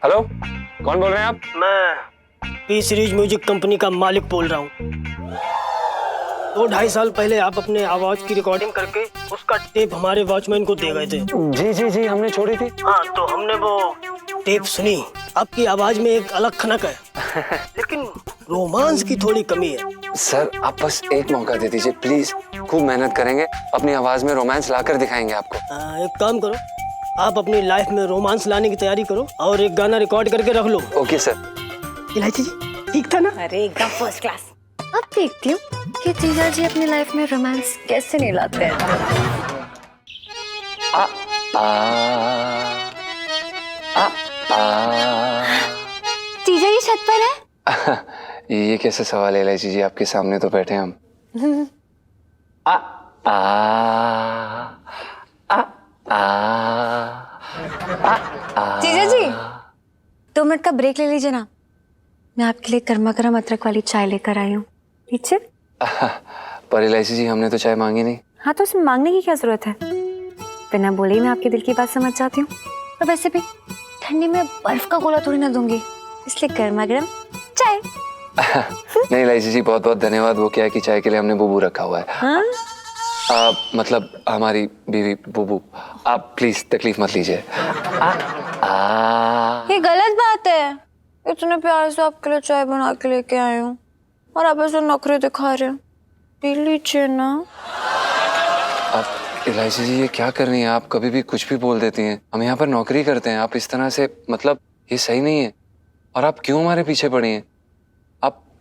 Hello, कौन बोल रहे हैं आप? मैं पी सीरीज म्यूजिक कंपनी का मालिक बोल रहा हूँ। 2-2.5 साल पहले आप अपने आवाज की रिकॉर्डिंग करके उसका टेप हमारे वॉचमैन को दे गए थे। जी जी जी, हमने छोड़ी थी। हाँ, तो हमने वो टेप सुनी। आपकी आवाज में एक अलग खनक है लेकिन रोमांस की थोड़ी कमी है। सर, आप बस एक मौका दे दीजिए प्लीज। खूब मेहनत करेंगे, अपनी आवाज में रोमांस लाकर दिखाएंगे आपको। एक काम करो, आप अपनी लाइफ में रोमांस लाने की तैयारी करो और एक गाना रिकॉर्ड करके रख लो। Okay sir. इलायची जी, ठीक था ना? अरे एकदम फर्स्ट क्लास। अब देखती हूँ कि जीजा जी अपनी लाइफ में रोमांस कैसे नहीं लाते हैं। आ आ आ आ जीजा जी छत पर है? ये कैसे सवाल है इलायची जी, आपके सामने तो बैठे हम। आ आ आ आ आ। जीजा जी 2 मिनट का ब्रेक ले लीजिए ना, मैं आपके लिए गर्मा गर्म अदरक वाली चाय लेकर आई हूँ। पीछे। पर इलायची जी, हमने तो चाय मांगी नहीं। हाँ, तो उसमें मांगने की क्या जरूरत है? बिना बोले ही मैं आपके दिल की बात समझ जाती हूँ। और वैसे भी ठंडी में बर्फ का गोला थोड़ी ना दूंगी, इसलिए गर्मा गर्म चाय। नहीं इलायची जी, बहुत बहुत धन्यवाद। वो क्या है कि चाय के लिए हमने बुबू रखा हुआ है। हाँ? मतलब हमारी बीवी बुबू। आप प्लीज तकलीफ मत लीजिए। ये गलत बात है। इतने प्यार से आपके लिए चाय बना के लेके आई हूँ और आप ऐसे नखरे दिखा रहे हो। पी लीजिए ना। आप इलायची जी, ये क्या कर रही हैं आप? कभी भी कुछ भी बोल देती हैं। हम यहाँ पर नौकरी करते हैं, आप इस तरह से, मतलब ये सही नहीं है। और आप क्यों हमारे पीछे पड़ी हैं?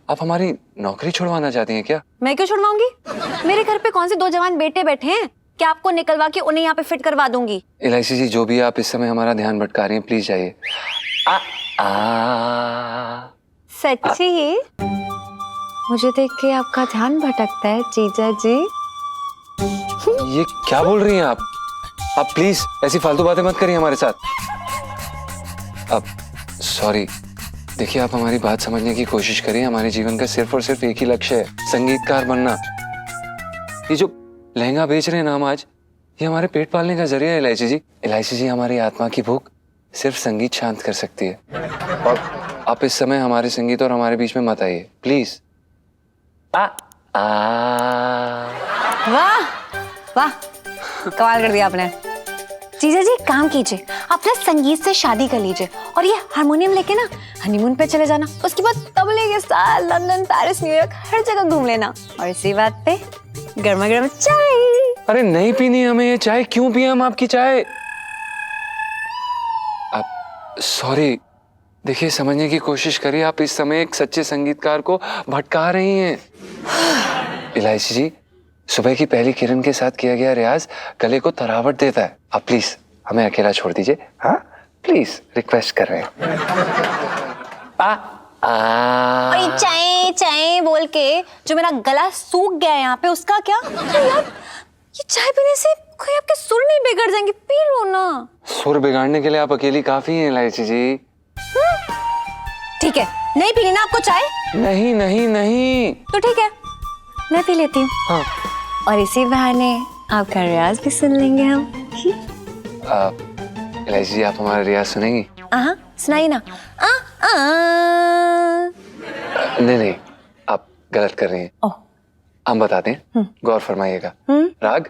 आप हमारी नौकरी छुड़वाना चाहती हैं क्या? मैं क्यों छुड़वाऊंगी? मेरे घर पे कौन से 2 जवान बेटे बैठे हैं कि आपको निकलवा के उन्हें यहाँ पे फिट करवा दूंगी? इलायची जी, जो भी आप इस समय हमारा ध्यान भटका रही हैं, प्लीज जाइए। सच्ची? मुझे देख के आपका ध्यान भटकता है जीजा जी? ये क्या बोल रही हैं आप? आप प्लीज ऐसी फालतू बातें मत करिए हमारे साथ। अब सॉरी, देखिए आप हमारी बात समझने की कोशिश करिए। हमारे जीवन का सिर्फ और सिर्फ एक ही लक्ष्य है, संगीतकार बनना। ये जो लहंगा बेच रहे हैं ना हम आज, ये हमारे पेट पालने का जरिया है इलायची जी। इलायची जी, हमारी आत्मा की भूख सिर्फ संगीत शांत कर सकती है। और आप इस समय हमारे संगीत और हमारे बीच में मत आइए प्लीज। वाह वाह, कमाल कर दिया आपने। जीजा जी काम कीजिए, अपने संगीत से शादी कर लीजिए और ये हारमोनियम लेके ना हनीमून पे चले जाना। उसके बाद तबले के साथ लंदन, पेरिस, न्यूयॉर्क हर जगह घूम लेना। और इसी बात पे गर्मा गर्म चाय। अरे नहीं पीनी हमें ये चाय। क्यों पिए हम आपकी चाय? आप सॉरी, देखिए समझने की कोशिश करिए। आप इस समय एक सच्चे संगीतकार को भटका रही हैं। इलायची जी, सुबह की पहली किरण के साथ किया गया रियाज गले को तरावट देता है। आप प्लीज हमें अकेला छोड़ दीजिए। हाँ प्लीज, रिक्वेस्ट कर रहे हैं। और चाय चाय बोल के जो मेरा गला सूख गया है यहाँ पे, उसका क्या? अरे यार, ये चाय पीने से कोई आपके सुर नहीं बिगड़ जाएंगे? पी लो ना। सुर बिगाड़ने के लिए आप अकेली काफी हैं इलायची जी। ठीक है, नहीं पीनी ना आपको चाय? नहीं नहीं नहीं। तो ठीक है, मैं पी लेती हूँ। हाँ। और इसी बहाने आपका रियाज भी सुन लेंगे हम। इलायची जी, आप हमारा रियाज सुनेंगी? सुनाइए ना। नहीं नहीं, आप गलत कर रही हैं। ओह, हम बताते हैं, गौर फरमाइएगा। राग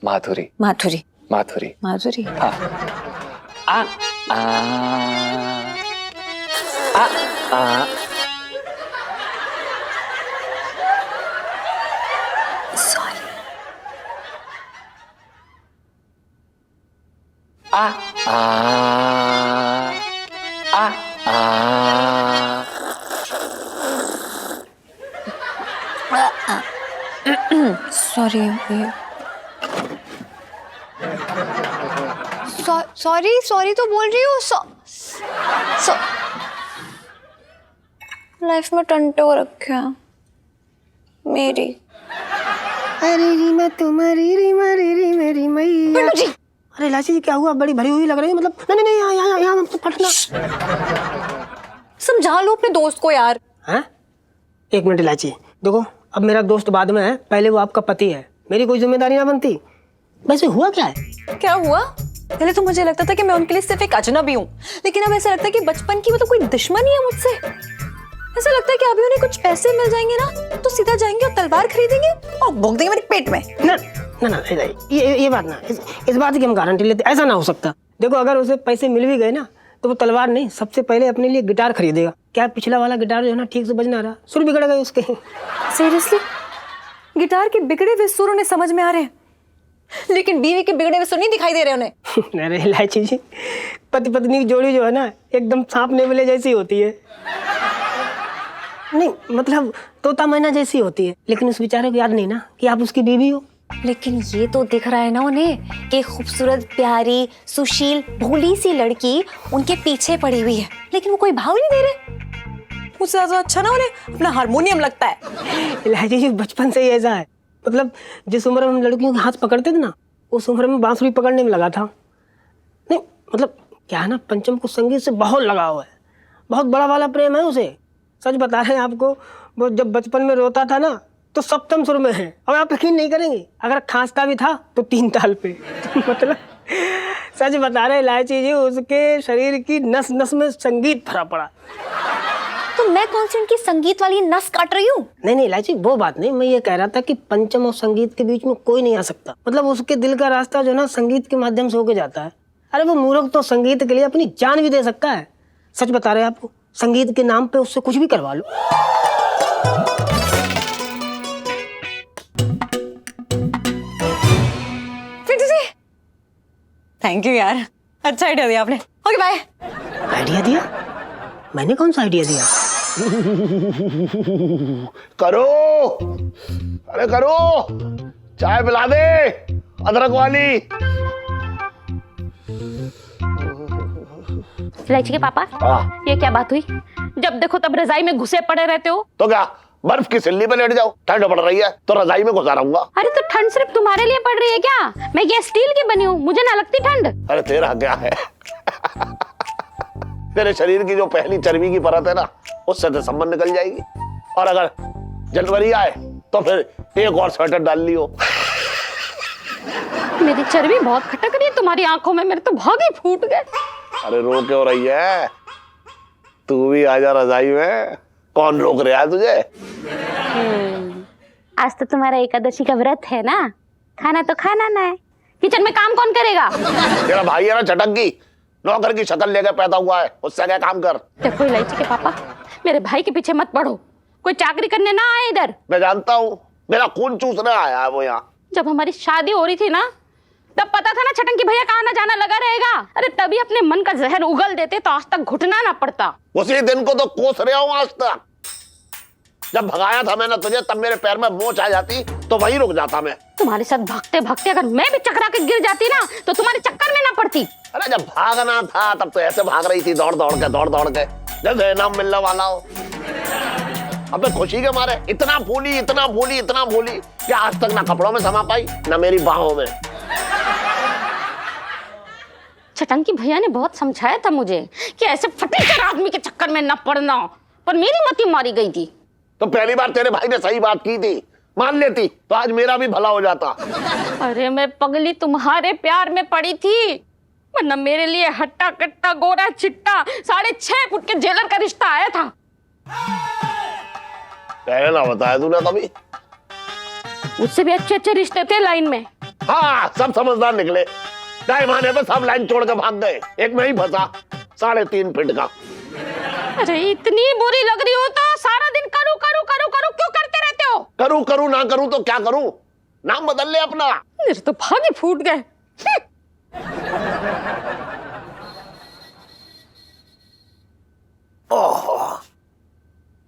माधुरी। माधुरी माधुरी माधुरी। हाँ। आ आ आ आ सॉरी। आ आ आ आ। सॉरी सॉरी सॉरी तो बोल रही हूँ। लाइफ में टंटे हो रखे हैं मेरी। अरे रीमा तुम्हारी, रीमा री री मेरी मैया। अरे इलायची जी, क्या हुआ? बड़ी भरी हुई लग रही है। मतलब नहीं नहीं, यहाँ यहाँ मत फटना। समझा लो अपने दोस्त को यार। हाँ, 1 मिनट इलायची, देखो अब मेरा दोस्त बाद में है, पहले वो आपका पति है। मेरी कोई जिम्मेदारी ना बनती। वैसे हुआ क्या है? क्या हुआ? पहले तो मुझे लगता था कि मैं उनके लिए सिर्फ एक अजनबी हूँ, लेकिन अब ऐसा लगता है कि बचपन की मतलब कोई दुश्मनी है मुझसे। ऐसा लगता है कि अभी उन्हें कुछ पैसे मिल जाएंगे ना तो सीधा जाएंगे और तलवार खरीदेंगे और भोग देंगे मेरे पेट में। ना ना ना, ये बात ना, इस बात की हम गारंटी लेते, ऐसा ना हो सकता। देखो अगर उसे पैसे मिल भी गए ना तो वो तलवार नहीं, सबसे पहले अपने लिए गिटार खरीदेगा। क्या पिछला वाला गिटार जो है ना ठीक से बज ना रहा, सुर बिगड़ गए उसके। सीरियसली? गिटार के बिगड़े हुए सुर उन्हें समझ में आ रहे हैं, लेकिन बीवी के बिगड़े हुए सुर नहीं दिखाई दे रहे उन्हें। अरे इलायची जी, पति पत्नी की जोड़ी जो है ना एकदम सांप नेवले जैसी होती है। नहीं मतलब तोता मैना जैसी होती है, लेकिन उस बेचारे को याद नहीं ना कि आप उसकी बीवी हो। लेकिन ये तो दिख रहा है ना उन्हें कि खूबसूरत, प्यारी, सुशील, भोली सी लड़की उनके पीछे पड़ी हुई है, लेकिन वो कोई भाव नहीं दे रहे। मुझसे ज्यादा अच्छा ना उन्हें अपना हारमोनियम लगता है। इलायची जी बचपन से ही ऐसा है, मतलब जिस उम्र में हम लड़कियों के हाथ पकड़ते थे ना उस उम्र में बांसुरी पकड़ने में लगा था। नहीं मतलब क्या है ना, पंचम को संगीत से बहुत लगाव है, बहुत बड़ा वाला प्रेम है उसे। सच बता रहे हैं आपको, वो जब बचपन में रोता था ना तो सप्तम सुर में है, और आप यकीन नहीं करेंगे अगर खांसता भी था तो 3 ताल पे। मतलब सच बता रहे इलायची जी, उसके शरीर की नस नस में संगीत भरा पड़ा। तो मैं कौन सी उनकी संगीत वाली नस काट रही हूँ? नहीं इलायची वो बात नहीं, मैं ये कह रहा था कि पंचम और संगीत के बीच में कोई नहीं आ सकता। मतलब उसके दिल का रास्ता जो है ना संगीत के माध्यम से होके जाता है। अरे वो मूर्ख तो संगीत के लिए अपनी जान भी दे सकता है। सच बता रहे हैं आपको, संगीत के नाम पे उससे कुछ भी करवा लो। थैंक यू यार, अच्छा आइडिया दिया आपने। Okay bye. आइडिया दिया? मैंने कौन सा आइडिया दिया? करो, अरे करो, चाय पिला दे अदरक वाली। इलायची के पापा, ये क्या बात हुई? जब देखो तब रजाई में घुसे पड़े रहते हो। तो क्या बर्फ की सिल्ली पे लेट जाओ, ठंड पड़ रही है तो रजाई में घुसा रहूंगा। अरे तो ठंड सिर्फ तुम्हारे लिए पड़ रही है क्या? मैं ये स्टील की बनी हूँ, मुझे ना लगती ठंड। अरे तेरा क्या है? तेरे शरीर की जो पहली चर्बी की परत है ना उससे तो संबंध निकल जाएगी, और अगर जनवरी आए तो फिर एक और स्वेटर डाल लियो। मेरी चर्बी बहुत खटक रही है तुम्हारी आंखों में, मेरे तो भाग ही फूट गए। अरे रो क्यों रही है? तू भी आजा रजाई में, कौन रोक रहा है तुझे? आज तो तुम्हारा एकादशी का व्रत है ना, खाना तो खाना ना है। किचन में काम कौन करेगा? तेरा भाई है ना चटक्की, नौकर की शक्ल लेकर पैदा हुआ है, उससे क्या काम कर। देखो इलायची के पापा, मेरे भाई के पीछे मत पड़ो, कोई चाकरी करने ना आए इधर। मैं जानता हूँ, मेरा खून चूसने आया है वो यहाँ। जब हमारी शादी हो रही थी ना तब पता था ना छटंकी भैया का आना जाना लगा रहेगा। अरे तभी अपने मन का जहर उगल देते तो आज तक घुटना ना पड़ता। उसी दिन को तो कोस रहा हूँ आज तक। जब भगाया था मैंने तुझे तब मेरे पैर में मोच आ जाती तो वहीं रुक जाता मैं। तुम्हारे साथ भागते भागते अगर मैं भी चकरा के गिर जाती ना तो तुम्हारे चक्कर में ना पड़ती। अरे जब भागना था तब तो ऐसे भाग रही थी, दौड़ दौड़ के जैसे इनाम मिलने वाला हो। अब मैं खुशी के मारे इतना भूली कि आज तक ना कपड़ों में समा पाई ना मेरी बाहों में। छटंकी भैया ने बहुत समझाया था मुझे कि ऐसे फटीचर आदमी के चक्कर में न पड़ना, पर मेरी मती मारी गई थी। तो पहली बार तेरे भाई ने सही बात की थी, मान लेती तो आज मेरा भी भला हो जाता। अरे मैं पगली तुम्हारे प्यार में पड़ी थी, वरना मेरे लिए हट्टा कट्टा गोरा चिट्टा 6.5 फुट के जेलर का रिश्ता आया था। पहले ना बताया तूने कभी? उससे भी अच्छे रिश्ते थे लाइन में। हाँ सब समझदार निकले, टाइम पे सब लाइन छोड़ के भाग गए, एक में ही फंसा 3.5 फीट का। अरे इतनी बुरी लग रही हो तो सारा दिन करूं क्यों करते रहते हो? करूं ना करूं तो क्या करूं? नाम बदल ले अपना। मेरे तो भाग ही फूट गए।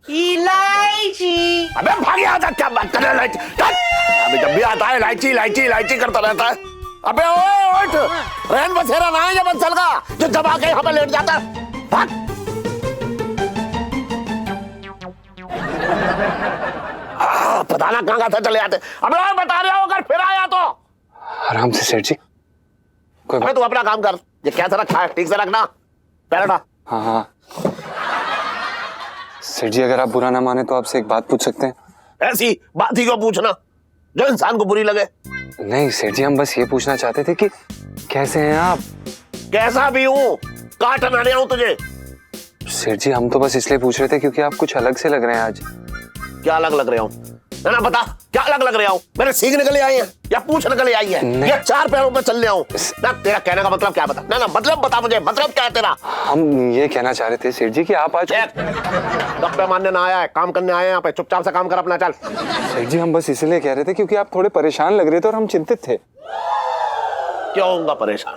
इलायची। अबे भाग यहाँ तक, क्या बात कर रहा है इलायची? अबे जब भी आता है इलायची करता रहता है। अबे ओए उठ, रहन बसेरा ना है ये बंसल का जो दबा के यहाँ पे लेट जाता है। भाग। पता ना कहाँ चले आते। अबे और बता रहे हो अगर फिर आया तो। आराम से सेठ जी, कोई अबे तू अपना काम कर, ये कैसा रखा है ठीक से रखना, पैर हटा। हाँ सेठ जी, अगर आप बुरा ना माने तो आपसे एक बात पूछ सकते हैं? ऐसी बात ही क्यों पूछना जो इंसान को बुरी लगे। नहीं सेठ जी, हम बस ये पूछना चाहते थे कि कैसे हैं आप? कैसा भी हूँ, काटन आने आऊं तुझे? सेठ जी हम तो बस इसलिए पूछ रहे थे क्योंकि आप कुछ अलग से लग रहे हैं आज। क्या अलग लग रहा हूँ? ना बता, क्या अलग लग रहा हूँ? मेरे सींग निकले आए हैं या पूंछ निकले आई है नहीं। या चार पैरों पे चल रहा हूँ? ना तेरा कहने का मतलब क्या बता? ना मतलब बता मुझे, मतलब क्या है तेरा? हम ये कहना चाह रहे थे सेठ जी कि आप आज गप्पे मारने ना आया है, काम करने आए हैं यहाँ पे। चुपचाप से काम कर अपना, चल। सेठ जी हम बस इसलिए कह रहे थे क्योंकि आप थोड़े परेशान लग रहे थे और हम चिंतित थे। क्यों होऊंगा परेशान?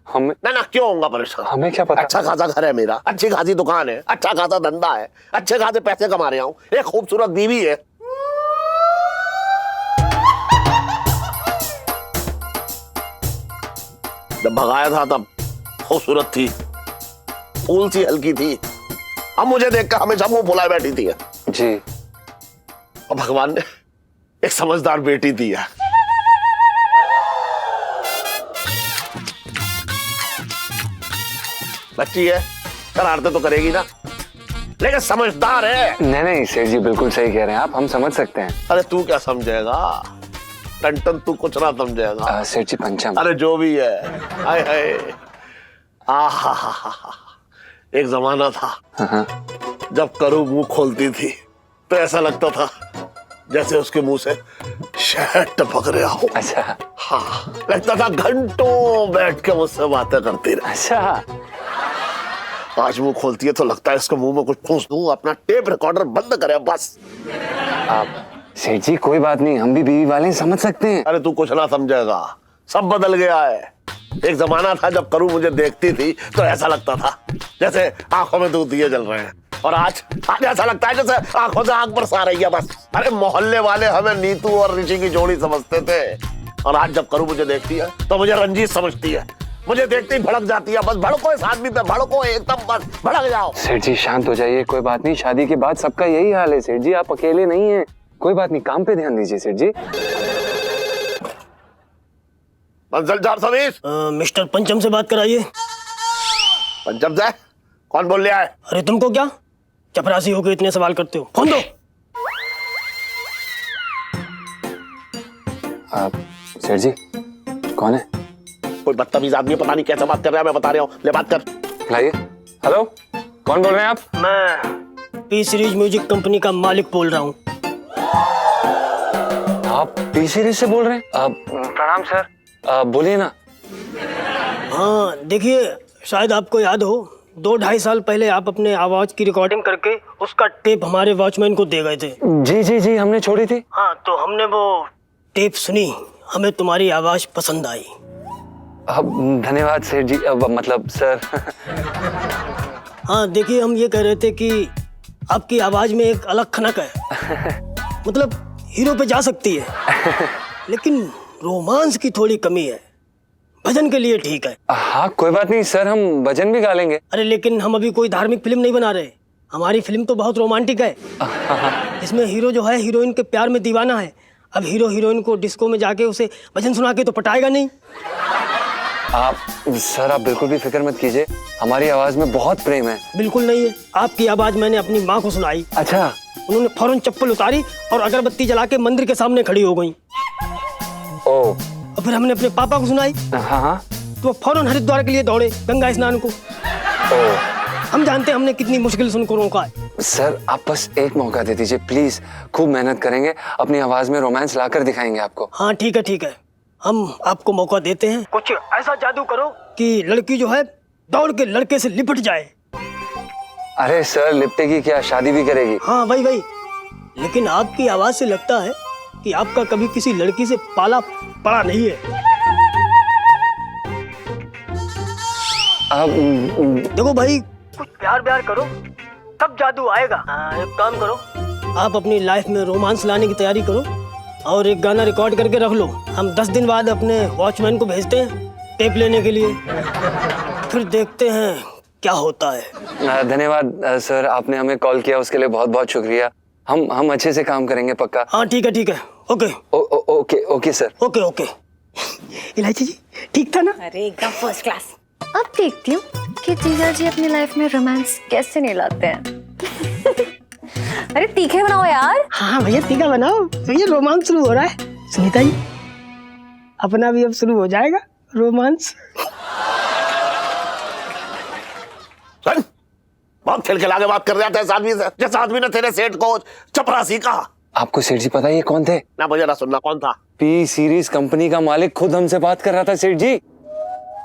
हम ना क्यों होऊंगा परेशान? हमें क्या पता। अच्छा खासा घर है मेरा, अच्छी खासी दुकान है, अच्छा खासा धंधा है, अच्छे खासे पैसे कमा रहा हूँ, एक खूबसूरत बीवी है। जब भगाया था तब खूबसूरत थी, फूल सी हल्की थी। अब मुझे देखकर हमेशा मुंह फुलाए बैठी थी जी। और भगवान ने एक समझदार बेटी दी है। बच्ची है, शरारतें तो करेगी ना, लेकिन समझदार है। नहीं सेठ जी बिल्कुल सही कह रहे हैं आप, हम समझ सकते हैं। अरे तू क्या समझेगा टन, तू कुछ ना समझेगा। सेठ जी पंचम। अरे जो भी है, हाय हाय, आहा, एक जमाना था जब करू मुंह खोलती थी तो ऐसा लगता था जैसे उसके मुंह से शहद टपक रहा हो। अच्छा। हाँ, लगता था घंटों बैठ के मुझसे बातें करती रहे। अच्छा। आज मुंह खोलती है तो लगता है इसके मुंह में कुछ ठूंस दूं, अपना टेप रिकॉर्डर बंद करे बस। आप सेठ जी कोई बात नहीं, हम भी बीवी वाले हैं, समझ सकते हैं। अरे तू कुछ ना समझेगा, सब बदल गया है। एक जमाना था जब करू मुझे देखती थी तो ऐसा लगता था जैसे आंखों में दूध दिए जल रहे हैं, और आज ऐसा लगता है जैसे आंखों से आंख बरसा रही है बस। अरे मोहल्ले वाले हमें नीतू और ऋषि की जोड़ी समझते थे, और आज जब करू मुझे देखती है तो मुझे रंजीत समझती है। मुझे देखते ही भड़क जाती है, बस भड़को इस आदमी पे, भड़को एकदम, बस भड़क जाओ। सेठ जी शांत हो जाइए, कोई बात नहीं, शादी के बाद सबका यही हाल है सेठ जी, आप अकेले नहीं हैं। कोई बात नहीं, काम पे ध्यान दीजिए सेठ जी। मिस्टर पंचम से बात कराइए। पंचम से? कौन बोल रहा है? अरे तुमको क्या चपरासी होकर इतने सवाल करते हो? फोन दो। सेठ जी कौन है? कोई बदतमीज आदमी, पता नहीं कैसे बात कर रहा है, मैं बता रहा हूँ, ले बात कर। लाइए। हेलो, कौन बोल रहे हैं आप? मैं पी सीरीज म्यूजिक कंपनी का मालिक बोल रहा हूँ। आप पी सीरीज से बोल रहे हैं? प्रणाम सर, बोलिए ना। हाँ देखिए, शायद आपको याद हो 2-2.5 साल पहले आप अपने आवाज की रिकॉर्डिंग करके उसका टेप हमारे वॉचमैन को दे गए थे। जी हमने छोड़ी थी। हाँ, तो हमने वो टेप सुनी, हमें तुम्हारी आवाज पसंद आई। धन्यवाद सेठ जी, मतलब सर। हाँ देखिए, हम ये कह रहे थे कि आपकी आवाज में एक अलग खनक है, मतलब हीरो पे जा सकती है, लेकिन रोमांस की थोड़ी कमी है। भजन के लिए ठीक है। हाँ कोई बात नहीं सर, हम भजन भी गा लेंगे। अरे लेकिन हम अभी कोई धार्मिक फिल्म नहीं बना रहे, हमारी फिल्म तो बहुत रोमांटिक है। इसमें हीरो जो है हीरोइन के प्यार में दीवाना है। अब हीरो हीरोइन को डिस्को में जाके उसे भजन सुना के तो पटाएगा नहीं। आप बिल्कुल भी फिक्र मत कीजिए, हमारी आवाज में बहुत प्रेम है। बिल्कुल नहीं है, आपकी आवाज मैंने अपनी माँ को सुनाई। अच्छा। उन्होंने फौरन चप्पल उतारी और अगरबत्ती जला के मंदिर के सामने खड़ी हो गई। ओ। और फिर हमने अपने पापा को सुनाई, हाँ। तो वो फौरन हरिद्वार के लिए दौड़े गंगा स्नान को। ओ। हम जानते हैं हमने कितनी मुश्किल से उनको रोका है। सर आप बस एक मौका दे दीजिए प्लीज, खूब मेहनत करेंगे, अपनी आवाज में रोमांस लाकर दिखाएंगे आपको। हाँ ठीक है, हम आपको मौका देते हैं। कुछ ऐसा जादू करो कि लड़की जो है दौड़ के लड़के से लिपट जाए। अरे सर लिपटेगी क्या, शादी भी करेगी। हाँ वही, लेकिन आपकी आवाज से लगता है कि आपका कभी किसी लड़की से पाला पड़ा नहीं है। देखो भाई, कुछ प्यार करो तब जादू आएगा। एक काम करो, आप अपनी लाइफ में रोमांस लाने की तैयारी करो और एक गाना रिकॉर्ड करके रख लो। हम 10 दिन बाद अपने वॉचमैन को भेजते हैं टेप लेने के लिए, फिर देखते हैं क्या होता है। धन्यवाद सर, आपने हमें कॉल किया उसके लिए बहुत बहुत शुक्रिया। हम अच्छे से काम करेंगे पक्का। हाँ ठीक है, ओके। Okay sir. ओके। इलायची जी ठीक था ना? अरे एकदम फर्स्ट क्लास। अब देखती हूँ कि जीजा जी अपनी लाइफ में रोमांस कैसे नहीं लाते हैं। अरे तीखे बनाओ यार। हाँ भैया तीखा बनाओ, तो ये रोमांस शुरू हो रहा है। सुनीता जी, अपना भी अब शुरू हो जाएगा रोमांस। चल, बहुत खिलखिला के बात कर रहा था इस आदमी से, जिस आदमी ने तेरे सेठ को चपरासी कहा। आपको सेठ जी पता है ये कौन थे? ना मुझे ना सुनना, कौन था? पी सीरीज कंपनी का मालिक खुद हमसे बात कर रहा था सेठ जी।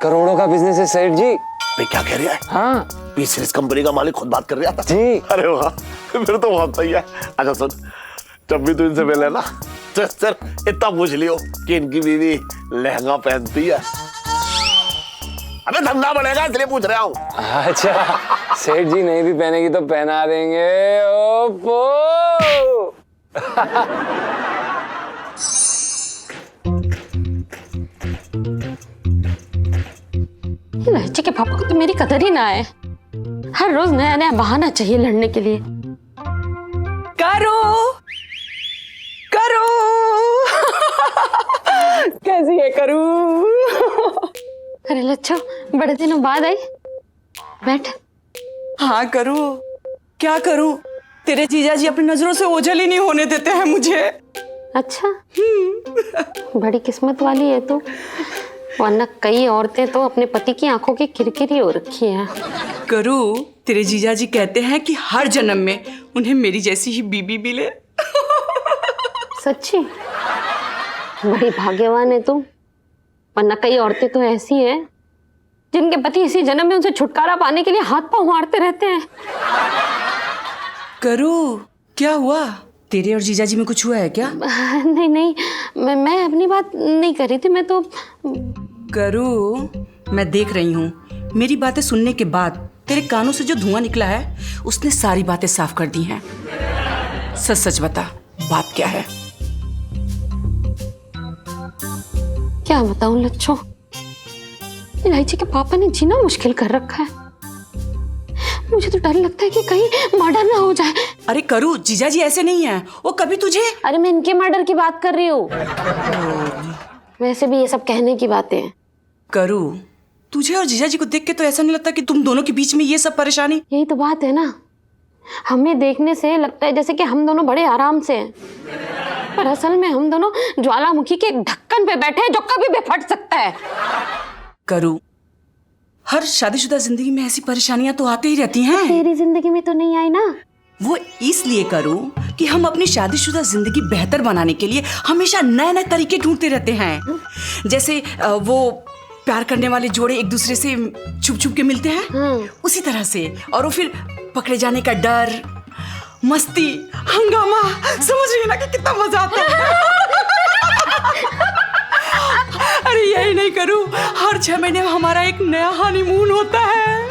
करोड़ों का बिजनेस है सेठ जी। भाई क्या कह रहा है? हाँ पी सीरीज कंपनी का मालिक खुद बात कर रहा था जी। अरे वाह, फिर तो बहुत सही है। अच्छा सुन, जब भी तू इनसे मिले ना तो सिर्फ इतना पूछ लियो कि इनकी बीवी लहंगा पहनती है। अबे धंधा बढ़ेगा इसलिए पूछ रहा हूँ। अच्छा, सेठ जी नहीं भी पहनेगी तो पहना देंगे। ओपो। लहजे के पापा को तो मेरी कदर ही ना है। हर रोज नया नया बहाना चाहिए लड़ने के लिए। करो करो कैसी है करू? अरे लच्छो, बड़े दिनों बाद आई। बैठ। हाँ करू, क्या करूं? तेरे जीजा जी अपनी नजरों से ओझल ही नहीं होने देते हैं मुझे। अच्छा, बड़ी किस्मत वाली है तू, वरना कई औरतें तो अपने पति की आंखों की किरकिरी हो रखी हैं। करू, तेरे जीजा जी कहते हैं कि हर जन्म में उन्हें मेरी जैसी ही बीबी मिले। सच्ची? बड़ी भाग्यवान है तू, वरना कई औरतें तो ऐसी हैं जिनके पति इसी जन्म में उनसे छुटकारा पाने के लिए हाथ पांव मारते रहते हैं। करू, क्या हुआ? तेरे और जीजा जी में कुछ हुआ है क्या? नहीं नहीं, मैं अपनी बात नहीं कर रही थी। मैं तो करू, मैं देख रही हूँ, मेरी बातें सुनने के बाद तेरे कानों से जो धुआं निकला है उसने सारी बातें साफ कर दी हैं। सच सच बता, बात क्या है? क्या बताऊं लच्छो, इलायची के पापा ने जीना मुश्किल कर रखा है। मुझे तो डर लगता है कि कहीं मर्डर ना हो जाए। अरे करू, जीजा जी ऐसे नहीं है, वो कभी तुझे। अरे मैं इनके मर्डर की बात कर रही हूँ। वैसे भी ये सब कहने की बातें हैं। करू, तुझे और जीजा जी को देख के तो ऐसा नहीं लगता कि तुम दोनों के बीच में ये सब परेशानी? यही तो बात है ना, हमें देखने से लगता है जैसे कि हम दोनों बड़े आराम से हैं, पर असल में हम दोनों ज्वालामुखी के एक ढक्कन पे बैठे हैं जो कभी भी फट सकता है। करू, हर शादीशुदा जिंदगी में ऐसी परेशानियां तो आती ही रहती हैं। तेरी जिंदगी में तो नहीं आई ना? वो इसलिए करूं कि हम अपनी शादीशुदा जिंदगी बेहतर बनाने के लिए हमेशा नए नए तरीके ढूंढते रहते हैं। जैसे वो प्यार करने वाले जोड़े एक दूसरे से छुप छुप के मिलते हैं, उसी तरह से। और वो फिर पकड़े जाने का डर, मस्ती, हंगामा, समझ रही है ना कि कितना मजा आता है। अरे यही नहीं करूं, हर 6 महीने में हमारा एक नया हनीमून होता है।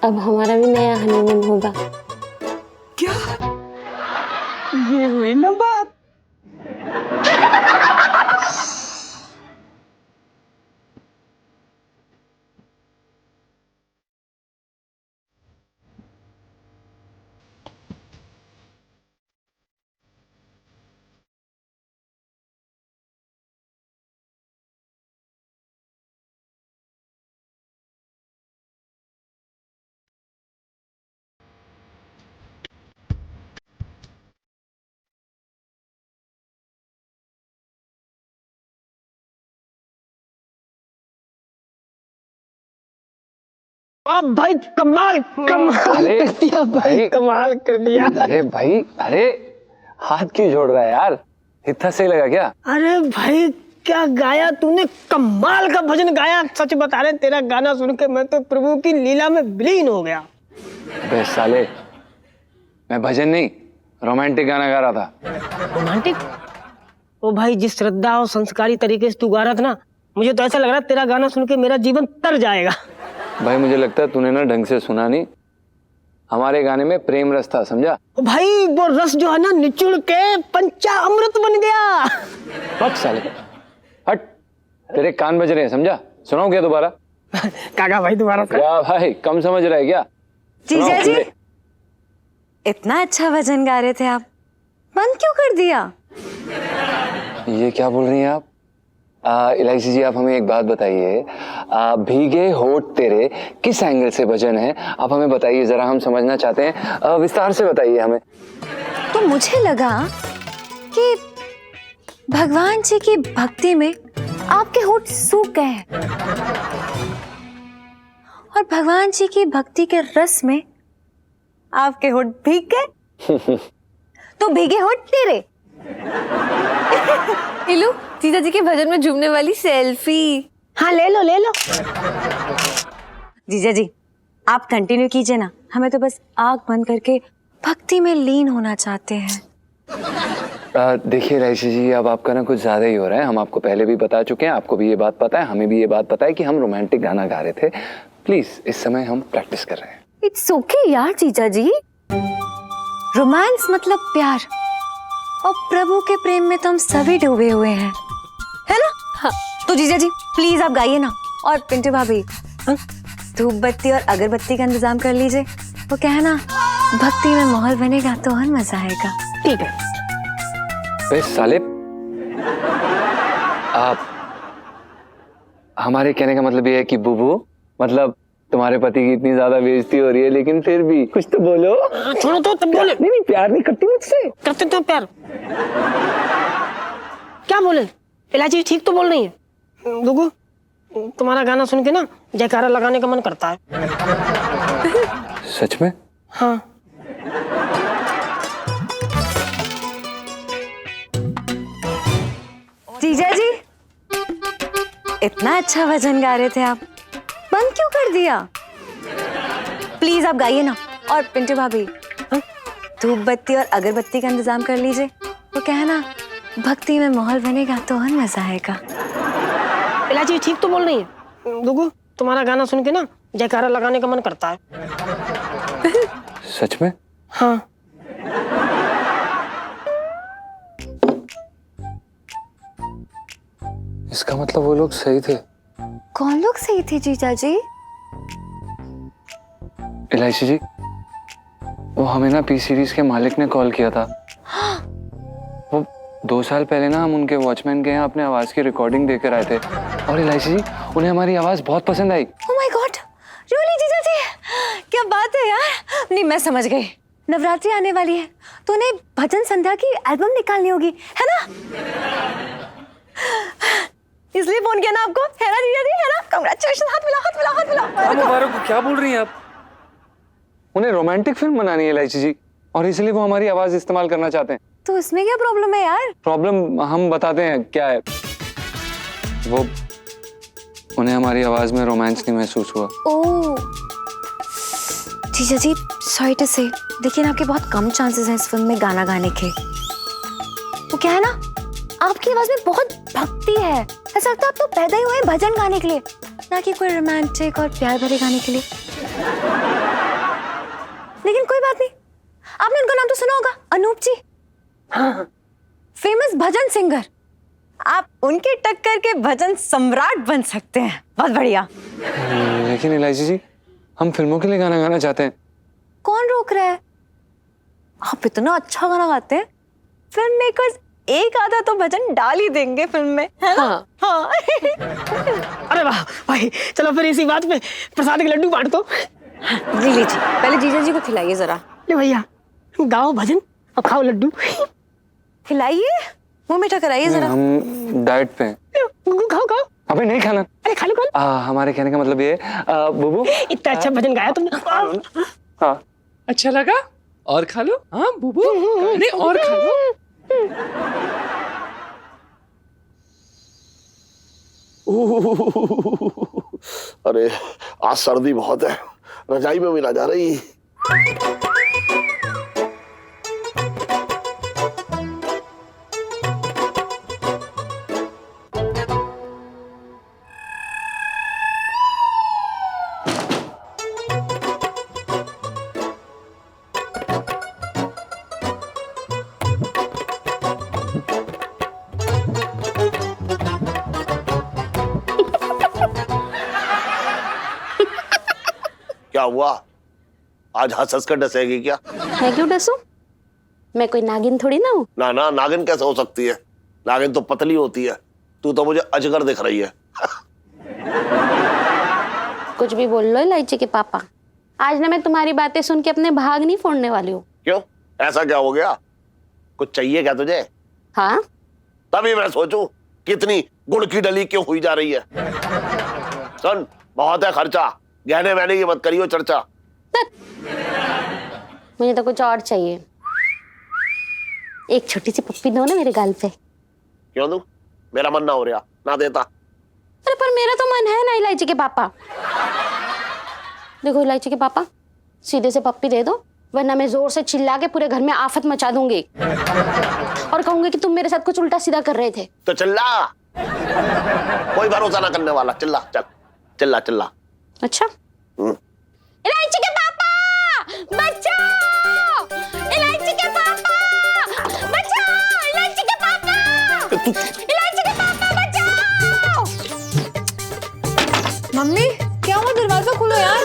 अब हमारा भी नया हनीमून होगा। क्या? ये हुई ना बात। अब भाई कमाल कमाल अरे कर दिया भाई, भाई, कमाल कर दिया। अरे भाई, अरे हाथ क्यों जोड़ रहा है यार? इतना सही लगा क्या? अरे भाई क्या गाया तूने, कमाल का भजन गाया। सच बता रहे, तेरा गाना सुन के मैं तो प्रभु की लीला में विलीन हो गया। बे साले, मैं भजन नहीं रोमांटिक गाना गा रहा था। रोमांटिक? ओ भाई, जिस श्रद्धा और संस्कारी तरीके से तू गा रहा था ना, मुझे तो ऐसा लग रहा है तेरा गाना सुन के मेरा जीवन तर जाएगा। भाई मुझे लगता है तूने ना ढंग से सुना नहीं। हमारे गाने में प्रेम रस था, समझा? ओ भाई वो रस जो है ना, निचुड़ के पंचा अमृत बन गया। बक साले, हट, तेरे कान बज रहे हैं, समझा? सुनाऊं क्या दोबारा? काका भाई दोबारा सुना। क्या भाई, कम समझ रहा है क्या? जीजा सुनाओ, जी, ले। इतना अच्छा भजन गा रहे थे आप, बंद क्यों कर दिया? ये क्या बोल रही हैं आप? इलायची जी, आप हमें एक बात बताइए, भीगे होठ तेरे किस एंगल से भजन है? आप हमें बताइए जरा, हम समझना चाहते हैं, विस्तार से बताइए हमें। तो मुझे लगा कि भगवान जी की भक्ति में आपके होठ सूख गए हैं और भगवान जी की भक्ति के रस में आपके होठ भीग गए। तो भीगे होठ तेरे। इलू, जीजा जी के भजन में झूमने वाली सेल्फी। हाँ ले लो ले लो। जीजा जी आप कंटिन्यू कीजिए ना, हमें तो बस आंख बंद करके भक्ति में लीन होना चाहते हैं। देखिए इलायची जी, अब आपका ना कुछ ज्यादा ही हो रहा है। हम आपको पहले भी बता चुके हैं, आपको भी ये बात पता है, हमें भी ये बात पता है कि हम रोमांटिक गाना गा रहे थे। प्लीज, इस समय हम प्रैक्टिस कर रहे हैं। इट्स ओके यार जीजा जी, रोमांस मतलब प्यार, और प्रभु के प्रेम में तो हम सभी डूबे हुए हैं, है ना? हाँ। तो जीजा जी प्लीज आप गाइए ना। और पिंटू भाभी, धूप बत्ती और अगरबत्ती का इंतजाम कर लीजिए। वो क्या है ना, भक्ति में माहौल बनेगा तो और मजा आएगा। ठीक है। साले, आप, हमारे कहने का मतलब ये है कि बुबू, मतलब तुम्हारे पति की इतनी ज्यादा बेइज्जती हो रही है, लेकिन फिर भी कुछ तो बोलो। छोड़ो तो तब बोले। नहीं नहीं, प्यार नहीं करती मुझसे। करते तो प्यार। क्या बोले? इलायची ठीक तो बोल रही है। दुगु, तुम्हारा गाना सुन के ना जयकारा लगाने का मन करता है। सच में? हाँ। जीजा जी इतना अच्छा भजन गा रहे थे आप, बंद क्यों कर दिया? प्लीज आप गाइए ना। और पिंटू भाभी, धूप बत्ती और अगरबत्ती का इंतजाम कर लीजिए। वो क्या है ना, भक्ति में माहौल बनेगा तो और मजा आएगा। इलायची ठीक तो बोल रही है। दुगु, तुम्हारा गाना सुन के ना जयकारा लगाने का मन करता है। सच में? हाँ। इसका मतलब वो लोग सही थे। कौन लोग सही थे जीजा जी? इलायची जी, वो हमें ना पी सीरीज के मालिक ने कॉल किया था। वो 2 साल पहले ना हम उनके वॉचमैन के यहाँ अपने आवाज की रिकॉर्डिंग देकर आए थे, और इलायची जी उन्हें हमारी आवाज बहुत पसंद आई। ओह माय गॉड, रियली जीजा जी? क्या बात है यार। नहीं, मैं समझ गई, नवरात्रि आने वाली है तो उन्हें भजन संध्या की एल्बम निकालनी होगी, है ना? इसलिए फोन किया ना आपको, है ना जीजा जी, है ना? कांग्रेचुलेशन, हाथ मिला हाथ मिला हाथ मिला। मुबारक, क्या बोल रही हैं आप? उन्हें रोमांटिक फिल्म बनानी है इलायची जी, और इसलिए वो हमारी आवाज इस्तेमाल करना चाहते हैं। तो इसमें क्या प्रॉब्लम है यार? प्रॉब्लम हम बताते हैं क्या है। वो, उन्हें हमारी आवाज में रोमांस नहीं महसूस हुआ। ओह जीजा जी, सॉरी टू से, देखिए ना आपके बहुत कम चांसेस हैं इस फिल्म में गाना गाने के। वो क्या है ना, आपकी आवाज में बहुत भक्ति है, ऐसा लगता है आप तो पैदा ही हुए हैं भजन गाने के लिए, ना कि कोई रोमांटिक और प्यार भरे गाने के लिए। लेकिन कोई बात नहीं, आपने उनका नाम तो सुना होगा, अनूप जी। हाँ, फेमस भजन सिंगर। आप उनके टक्कर के भजन सम्राट बन सकते हैं। बहुत बढ़िया। लेकिन इलायची जी, हम फिल्मों के लिए गाना गाना चाहते हैं। कौन रोक रहा है? आप इतना अच्छा गाना गाते हैं, फिल्म मेकर्स एक आधा तो भजन डाल ही देंगे फिल्म में, है ना? हाँ। अरे वाह भाई, चलो फिर इसी बात पे प्रसाद के लड्डू बांट दो। जी लीजिए, पहले जीजा जी को खिलाइए जरा। ले भैया, गाओ भजन और खाओ लड्डू। खिलाइए, मुंह मीठा कराइए जरा। हम डाइट पे हैं। खाओ खाओ। अबे नहीं खाना। अरे खा लो खा लो। हमारे कहने का मतलब ये है, बुबू, इतना अच्छा भजन गाया तुमने। हाँ, अच्छा लगा? और खा लो। हाँ बुबू, अरे और खा लो। अरे आज सर्दी बहुत है, रजाई में भी ना जा रही। क्या हुआ? आज हंस हंस कर डसेगी क्या? मैं क्यों डसूं? मैं कोई नागिन थोड़ी ना हूँ। ना ना, नागिन कैसे हो सकती है? नागिन तो पतली होती है, तू तो मुझे अजगर दिख रही है। कुछ भी बोल लो इलायची के पापा, आज ना मैं तुम्हारी बातें सुन के अपने भाग नहीं फोड़ने वाली हूँ। क्यों, ऐसा क्या हो गया? कुछ चाहिए क्या तुझे? हाँ, तभी मैं सोचूं कितनी गुड़ की डली क्यों हुई जा रही है। सुन, बहुत है खर्चा, गहने वहने की मत करियो चर्चा। मुझे तो कुछ और चाहिए। एक छोटी सी पप्पी दो ना मेरे गाल पे। क्यों दूं? मेरा मन ना हो रहा, ना देता। अरे पर मेरा तो मन है ना इलायची के पापा। देखो इलायची के पापा, सीधे से पप्पी दे दो, वरना मैं जोर से चिल्ला के पूरे घर में आफत मचा दूंगी और कहूंगी कि तुम मेरे साथ कुछ उल्टा सीधा कर रहे थे। तो चिल्ला, कोई भरोसा ना करने वाला। चिल्ला, चल चिल्ला चिल्ला। अच्छा, इलायची के पापा बचाओ, इलायची के पापा बचाओ, इलायची के पापा, इलायची के पापा बचाओ। मम्मी क्या हुआ, दरवाजा खोलो यार।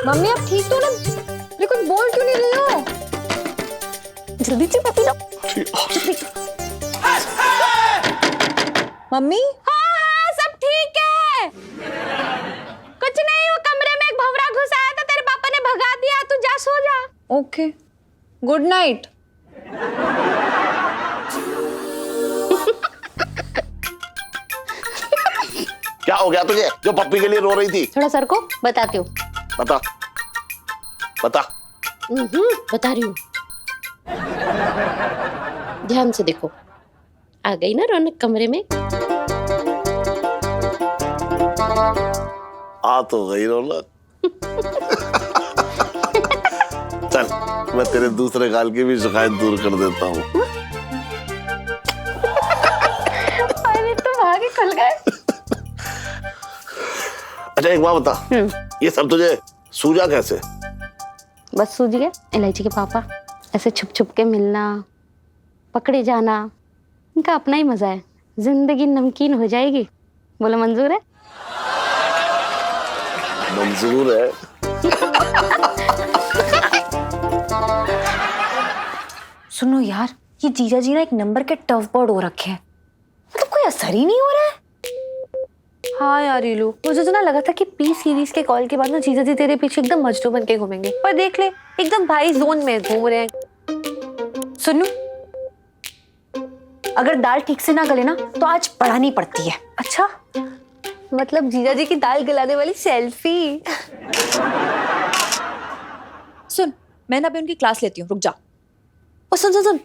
मम्मी आप ठीक तो ना, लेकिन बोल क्यों नहीं रही हो? जल्दी से पपी दो। मम्मी हाँ, सब ठीक है। कुछ नहीं, वो कमरे में एक भंवरा घुस आया था, तेरे पापा ने भगा दिया। तू जा सो जा। Okay, good night. क्या हो गया तुझे जो पप्पी के लिए रो रही थी? थोड़ा सर को बताती हूँ। बता बता। बता रही हूँ, ध्यान से देखो। आ गई ना रौनक कमरे में? आ तो गई रौनक। चल मैं तेरे दूसरे गाल की भी शिकायत दूर कर देता हूँ। अरे तुम आगे खुल गए। अच्छा एक बात बता, ये सब तुझे सूझा कैसे? बस सूझ गया। इलायची के पापा ऐसे छुप छुप के मिलना, पकड़े जाना, इनका अपना ही मजा है। जिंदगी नमकीन हो जाएगी। बोलो मंजूर है? मंजूर है। सुनो यार, ये जीजा जी ना एक नंबर के टफ बोर्ड हो रखे हैं, मतलब कोई असर ही नहीं हो रहा है। हाँ यार रीलू, मुझे तो ना लगा था कि पी सीरीज के कॉल के बाद ना जीजा जी तेरे पीछे एकदम मजनू बन के घूमेंगे, पर देख ले एकदम भाई जोन में घूम रहे हैं। सुनो, अगर दाल ठीक से ना गले ना तो आज पढ़ानी पड़ती है। अच्छा, मतलब जीजा जी की दाल गलाने वाली सेल्फी। सुन, मैं ना अभी उनकी क्लास लेती हूँ, रुक जा। ओ सुन सुन सुन,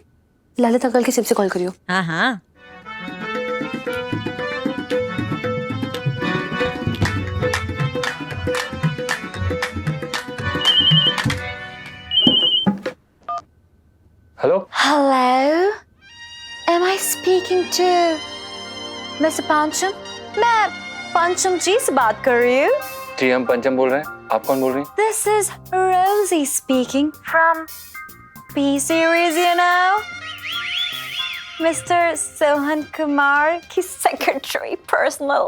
ललिता कल के सिम से कॉल करियो। हाँ हाँ। Hello. Hello, am I speaking to Mr. पंचम? मैं पंचम जी से बात कर रही हूँ। जी हम पंचम बोल रहे हैं, आप कौन बोल रही हैं? This is Rosie speaking from P series, you know, Mr. Sohan Kumar की secretary personal।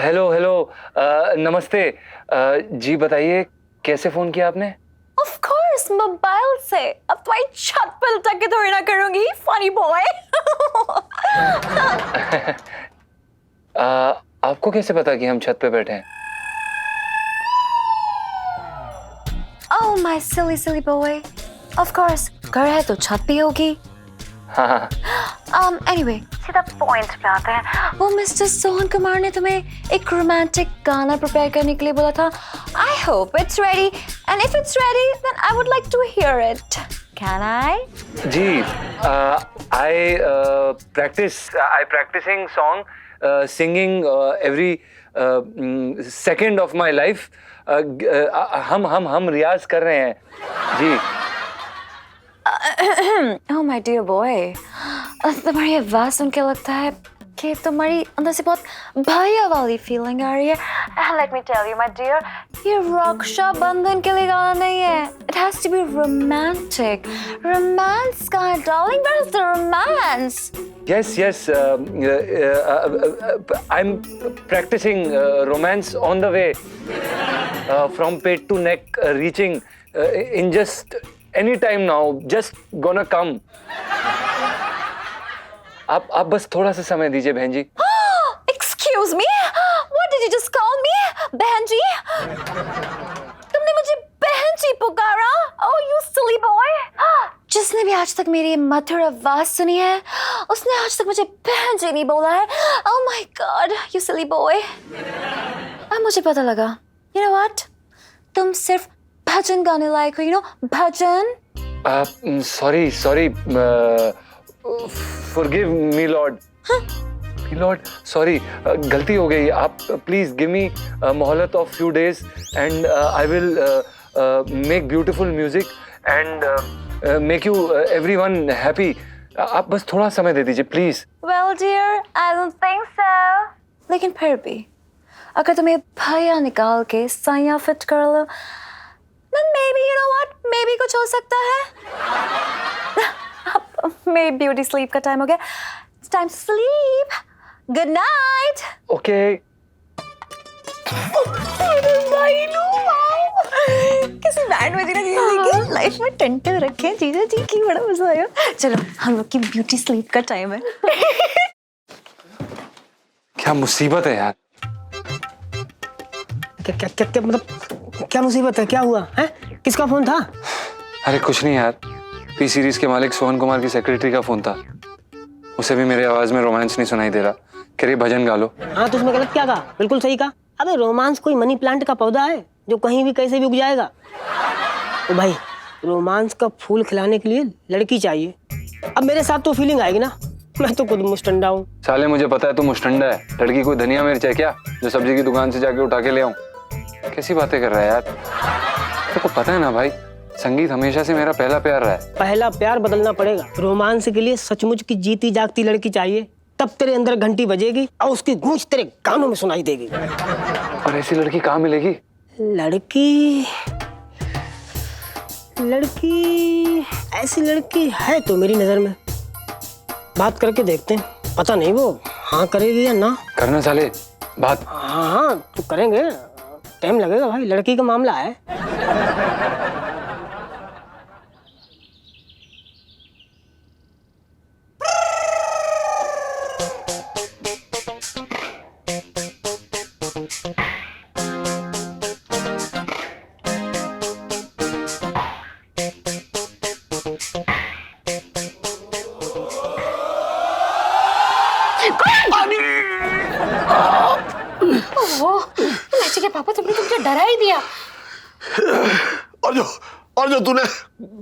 हेलो हेलो, नमस्ते। जी बताइए, कैसे फोन किया आपने? Of course, मोबाइल से। अब तुम्हारी छत पर लटक के थोड़ी ना करूंगी, funny boy। आपको कैसे पता कि हम छत पे बैठे हैं? Oh my silly silly boy, of course, घर है तो छत भी होगी। हाँ। Anyway, सीधा पॉइंट पे आते हैं। वो मिस्टर सोहन कुमार ने तुम्हें एक रोमांटिक गाना प्रिपेयर करने के लिए बोला था। I hope it's ready, and if it's ready, then I would like to hear it. Can I? Ji, I practicing song, singing every second of my life. हम रियाज कर रहे हैं जी। Oh my dear boy, तुम्हारी आवाज सुन के लगता है कि तुम्हारी अंदर से बहुत भैया वाली फीलिंग आ रही है। Let me tell you, my dear, ये रक्षा बंधन के लिए गाना नहीं है। It has to be romantic. Romance का है, darling. Where's the romance? Yes. I'm practicing romance on the way, from pate to neck, reaching in just any time now. Just gonna come. आप बस थोड़ा सा समय दीजिए बहन जी। Excuse me? What did you just call me? बहन जी? तुमने मुझे बहन जी पुकारा? Oh, you silly boy! जिसने भी आज तक मेरी मधुर आवाज सुनी है, उसने आज तक मुझे बहन जी नहीं बोला है। Oh my God, you silly boy! अब मुझे पता लगा। You know what? तुम सिर्फ भजन गाने लायक हो, you know, bhajan. Sorry sorry, forgive me Lord. Lord sorry, गलती हो गई। आप प्लीज गिव मी मोहलत of few days and I will make beautiful music and make you everyone happy. आप बस थोड़ा समय दे दीजिए please. Well, dear, I don't think so. लेकिन फिर भी, अगर तुम्हें भैया निकाल के साया फिट कर लो, then maybe, you know what? Maybe कुछ हो सकता है। अब मेरी ब्यूटी स्लीप का टाइम हो गया। It's time to sleep. Good night. Okay. किसी बैंड में जीना लाइफ में टेंटे रखे हैं जीजा जी की, बड़ा मजा आया। चलो हम लोग की ब्यूटी स्लीप का टाइम है। क्या मुसीबत है यार। क्या मतलब क्या मुसीबत है? क्या हुआ है? किसका फोन था? अरे कुछ नहीं यार, पी सीरीज के मालिक सोहन कुमार की सेक्रेटरी का फोन था। उसे भी मेरी आवाज में रोमांस नहीं सुनाई दे रहा। कह रही भजन गा लो। हाँ तो उसमें गलत क्या कहा? बिल्कुल सही कहा। अबे रोमांस कोई मनी प्लांट का पौधा है जो कहीं भी कैसे भी उग जाएगा। तो भाई रोमांस का फूल खिलाने के लिए लड़की चाहिए। अब मेरे साथ तो फीलिंग आएगी ना। मैं तो खुद मुस्टंडा हूँ। साले मुझे पता है तू मुस्टंडा है। लड़की कोई धनिया मिर्च है क्या जो सब्जी की दुकान से जाके उठा के ले आऊं? कैसी बातें कर रहा है यार। तेरे को पता है ना भाई, संगीत हमेशा से मेरा पहला प्यार रहा है। पहला प्यार बदलना पड़ेगा। रोमांस के लिए सचमुच की जीती जागती लड़की चाहिए। तब तेरे अंदर घंटी बजेगी और उसकी गूंज तेरे कानों में सुनाई देगी। और ऐसी लड़की कहाँ मिलेगी? लड़की ऐसी लड़की है तो मेरी नजर में। बात करके देखते हैं, पता नहीं वो हाँ करेगी या ना। करना साले बात। हाँ तो करेंगे, टाइम लगेगा भाई, लड़की का मामला है। लाची के पापा, तुमने मुझे डरा ही दिया। और जो तूने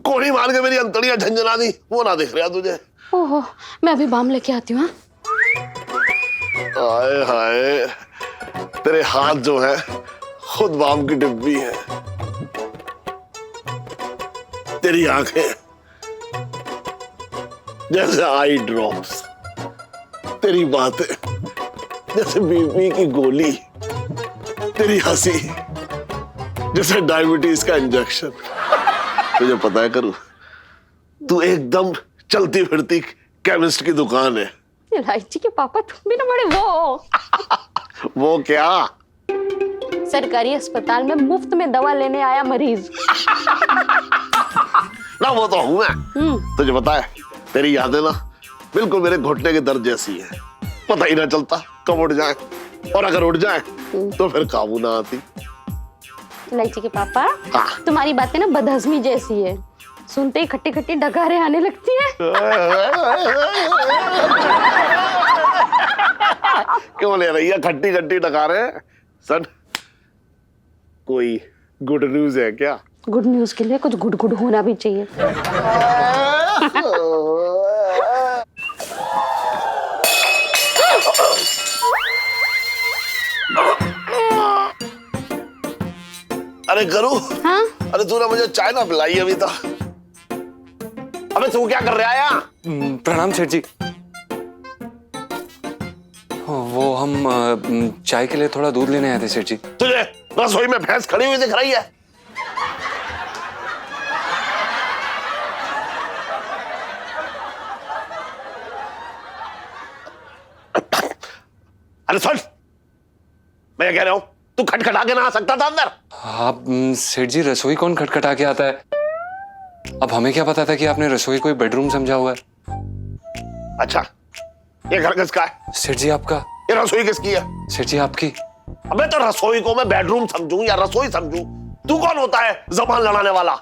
कोड़ी मार के मेरी अंतड़ियां झंझना दी, वो ना दिख रहा तुझे? ओहो, मैं अभी बाम लेके आती हूँ। हाय हाय, तेरे हाथ जो है खुद बाम की डिब्बी है। तेरी आंखें जैसे आई ड्रॉप्स, तेरी बातें जैसे बीपी की गोली, तेरी हंसी जैसे डायबिटीज का इंजेक्शन। तुझे पता है करूं, तू एकदम चलती फिरती केमिस्ट की दुकान है। लाची के पापा, तुम भी ना बड़े वो क्या? सरकारी अस्पताल में मुफ्त में दवा लेने आया मरीज। ना वो तो हूं मैं। तुझे पता है, तेरी यादें ना बिल्कुल मेरे घुटने के दर्द जैसी है। पता ही ना चलता कब उठ जाए, और अगर उठ जाए तो फिर काबू ना आती। लाची के पापा, हाँ। तुम्हारी बातें ना बदहजमी जैसी है। सुनते ही खट्टी खट्टी डकारें आने लगती है। क्यों ले रही है खट्टी खट्टी डकारें? सन, कोई गुड न्यूज है क्या? गुड न्यूज के लिए कुछ गुड गुड होना भी चाहिए। अरे करू, हाँ? अरे तूने मुझे चाय ना पिलाई अभी तक। अबे तू क्या कर रहा है यहाँ? प्रणाम सेठ जी। वो हम चाय के लिए थोड़ा दूध लेने आए थे सेठ जी। तुझे रसोई में भैंस खड़ी हुई दिख रही है? अरे सुन, मैं ये कह रहा हूं, तू खटखटा के ना आ सकता था अंदर? आप सेठ जी, रसोई कौन खटखटा के आता है? अब हमें क्या पता था कि आपने रसोई कोई बेडरूम समझा हुआ है। अच्छा, ये घर किसका है? सेठ जी आपका। ये रसोई किसकी है? सेठ जी आपकी। अबे तो रसोई को मैं बेडरूम समझूं या रसोई समझूं? तू कौन होता है जबान लड़ाने वाला?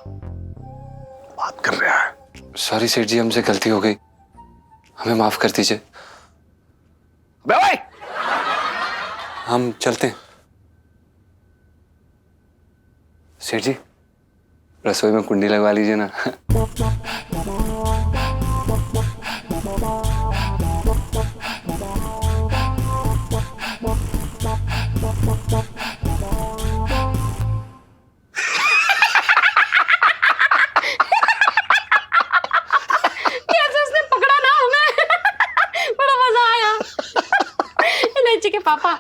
बात कर रहा है। सॉरी सेठ जी, हमसे गलती हो गई, हमें माफ कर दीजिए। बे भाई, हम चलते हैं। सेठ जी रसोई में कुंडी लगवा लीजिए ना। कैसे उसने पकड़ा ना हमें। बड़ा मजा आया। इलायची के पापा,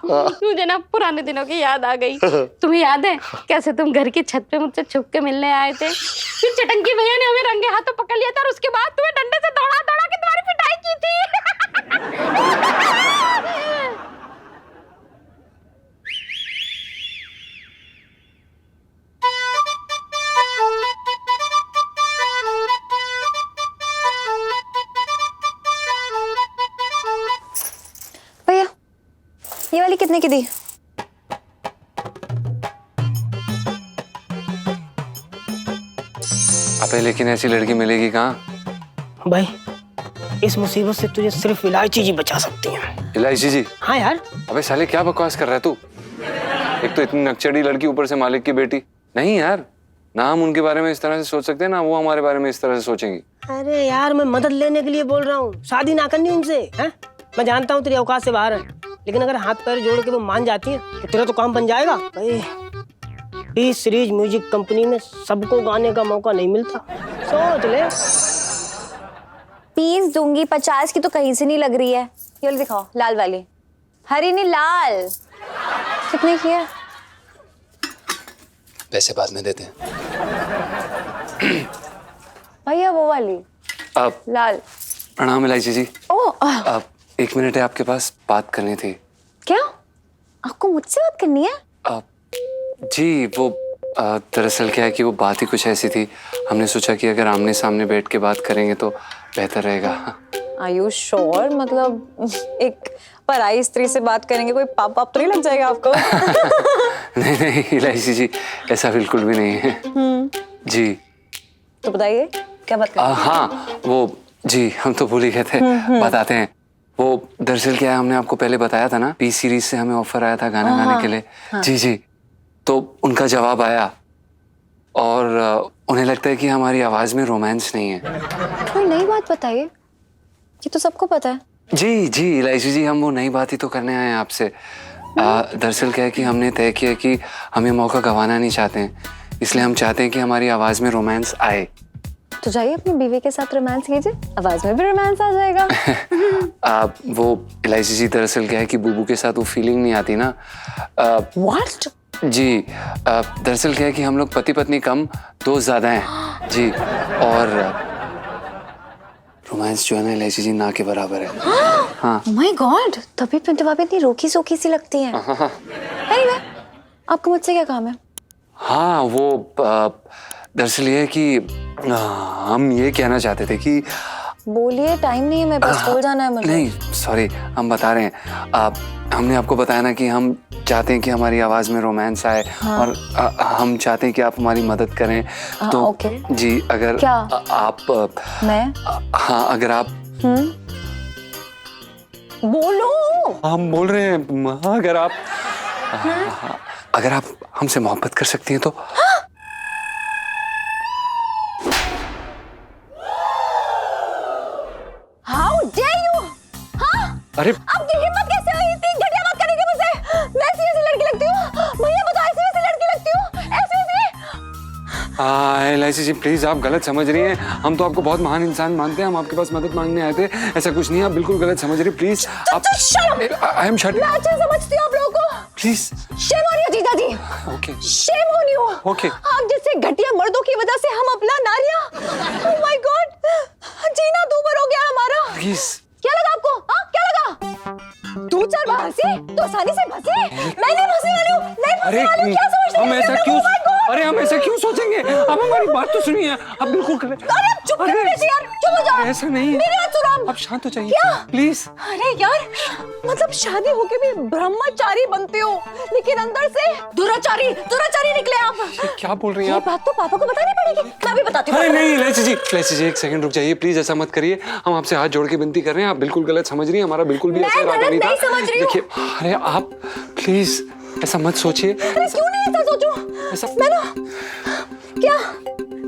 मुझे ना पुराने दिनों की याद आ गई। तुम्हें याद है कैसे तुम घर की छत पे मुझसे छुप के मिलने आए थे? फिर चटंकी भैया ने हमें रंगे हाथों पकड़ लिया था और उसके बाद तुम्हें डंडे से दौड़ा दौड़ा के तुम्हारी पिटाई की थी। भैया ये वाली कितने की दी? अबे लेकिन ऐसी लड़की मिलेगी कहाँ? भाई इस मुसीबत से तुझे सिर्फ इलायची जी बचा सकती हैं। इलायची जी? हाँ यार। अबे साले क्या बकवास कर रहा है तू? एक तो इतनी नकचड़ी लड़की, ऊपर से मालिक की बेटी। नहीं यार, ना हम उनके बारे में इस तरह से सोच सकते हैं, ना वो हमारे बारे में इस तरह से सोचेंगी। अरे यार मैं मदद लेने के लिए बोल रहा हूँ, शादी ना करनी उनसे। हैं? मैं जानता हूँ तेरी औकात से बाहर है, लेकिन अगर हाथ पैर जोड़ के वो मान जाती है तो तेरा तो काम बन जाएगा। भाई इस सीरीज म्यूजिक कंपनी में सबको गाने का मौका नहीं मिलता, सोच ले। 20 दूंगी, 50 की तो कहीं से नहीं लग रही है। ये वाली दिखाओ, लाल वाली। हरी नहीं, लाल। कितने की है? पैसे बाद में देते हैं। भैया वो वाली अब लाल। प्रणाम इलायची जी। अब 1 मिनट है आपके पास, बात करनी थी। क्या आपको मुझसे बात करनी है? जी वो दरअसल क्या है कि वो बात ही कुछ ऐसी थी, हमने सोचा कि अगर आमने सामने बैठ के बात करेंगे तो बेहतर रहेगा। Are you sure? मतलब एक पराई स्त्री से बात करेंगे, कोई पाप तो नहीं लग जाएगा आपको? नहीं नहीं इलायची जी, ऐसा बिल्कुल भी नहीं है। जी तो बताइए क्या बात करें? हाँ वो जी, हम तो भूल ही गए थे, बताते हैं। वो दरअसल क्या है, हमने आपको पहले बताया था ना, पी सीरीज से हमें ऑफर आया था गाना गाने के लिए। जी जी, तो उनका जवाब आया और उन्हें लगता है कि हमारी आवाज में रोमांस नहीं है। कोई नई बात बताइए, ये तो सबको पता है। जी जी इलायची जी, हम वो नई बात ही तो करने आए हैं आपसे। दरअसल क्या है कि हमने तय किया कि हम ये मौका गंवाना नहीं चाहते हैं, इसलिए हम चाहते हैं कि हमारी आवाज में रोमांस आए। तो जाइए अपनी बीवी के साथ रोमांस कीजिए, आवाज में भी रोमांस आ जाएगा। वो इलायची जी, दरअसल क्या है कि बुबू के साथ वो फीलिंग नहीं आती ना। What? जी दरअसल क्या है कि हम लोग पति पत्नी कम, दोस्त ज्यादा हैं। जी, और रोमांस जो है ना इलायची जी, ना के बराबर है। हाँ। Oh my God, तभी पिंटू भाभी इतनी रोकी सोकी सी लगती हैं। Anyway, आपको मुझसे क्या काम है? हाँ वो दरअसल ये है कि हम ये कहना चाहते थे कि बोलिए, टाइम नहीं है, मैं बस स्कूल जाना है मुझे। नहीं सॉरी, हम बता रहे हैं। हमने आपको बताया ना कि हम चाहते हैं कि हमारी आवाज में रोमांस आए। हाँ। और हम चाहते हैं कि आप हमारी मदद करें। तो ओके। जी अगर क्या? आप मैं? हाँ अगर आप बोलो। हम बोल रहे हैं, अगर आप हमसे मोहब्बत कर सकती हैं तो। How dare you? हाँ? अरे आपकी हिम्मत कैसे हुई इतनी घटिया बात करने की मुझसे? मैं ऐसी वैसी लड़की लगती हूँ? भैया बताओ, ऐसी वैसी लड़की लगती हूँ? ऐसी वैसी? एलआईसी जी प्लीज, आप गलत समझ रही हैं। हम तो आपको बहुत महान इंसान मानते हैं, हम आपके पास मदद मांगने आए थे, ऐसा कुछ नहीं है, आप बिल्कुल गलत समझ रही। प्लीज आप। I am shut. मैं अच्छा समझती हूँ आप लोगों को। प्लीज। Shame on you, जीजा जी। Okay. Shame on you। Okay. आप जैसे घटिया मर्दों की वजह से हम अपना नारियां, oh my God, जीना दूभर हो गया हमारा। प्लीज। क्या लगा आपको? हाँ क्या लगा? 2-4 बार हंसी तो आसानी से फंसी? मैं नहीं फंसी वाली हूँ, नहीं फंसी वाली हूँ। क्या समझते हैं? हम ऐसा क्यों? Oh my God। अरे हम ऐसा क्यों सोचेंगे? अब हमारी बात तो सुनिए, अब बिल्कुल अरे आप चुप क्यों बैठे यार? चुप हो जाओ। ऐसा नहीं है। मेरी बात सुनो, आप शांत हो जाइए प्लीज। अरे यार, मतलब शादी होके भी ब्रह्मचारी बनते हो, लेकिन अंदर से दुराचारी निकले आप। क्या बोल रही हैं ये आप? बात तो पापा को बतानी पड़ेगी। मैं भी बताती हूँ। अरे नहीं इलायची जी एक सेकंड रुक जाइए प्लीज, ऐसा मत करिए। हम आपसे हाथ जोड़ के विनती कर रहे हैं, आप बिल्कुल गलत समझ रही हैं, हमारा बिल्कुल भी मैं ऐसा इरादा नहीं था। गलत नहीं समझ रही हूँ। देखिए अरे आप प्लीज ऐसा मत सोचिए। अरे क्यों नहीं ऐसा सोचूं? ऐसा मैं ना क्या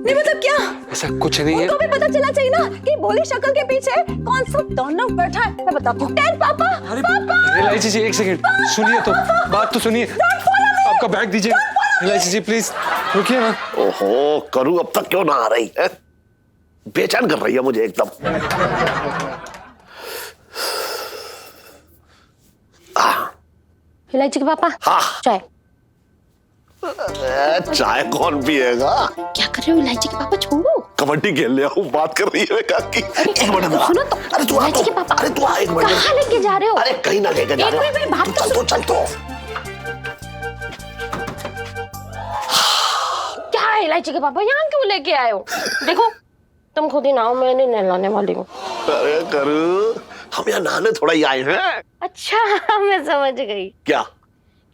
नहीं, मतलब क्या? ऐसा कुछ नहीं है। उनको भी पता चलना चाहिए ना कि भोली शक्ल के पीछे कौन सा दानव बैठा है। मैं बताती हूँ। टेल पापा। अरे इलायची जी एक सेकंड सुनिए तो, बात तो सुनिए। आपका बैग दीजिए इलायची जी प्लीज, रुकिए ना। ओहो करूँ अब तक क्यों ना आ रही है, बेचैन कर रही है मुझे एकदम। इलायची के पापा हाँ चाय। चाय कौन पिएगा? क्या कर रहे हो इलायची के पापा, छोड़ो। कबड्डी खेल रहा हूँ, बात कर रही है काकी। एक मिनट जरा। सुनो तो। अरे तू आ इलायची के तो। पापा अरे तू आ एक मिनट। कहाँ लेके जा रहे हो? अरे कहीं ना लेके जा एक रहा मिनट बात हूँ। तो चल तो क्या है इलायची के पापा, यहाँ क्यों लेके आए हो? देखो तुम खुद ही नहाओ, मैं नहीं नहलाने वाली हूँ। अरे करू हम यहाँ नहाने थोड़ा ही आए हैं। अच्छा मैं समझ गई, क्या?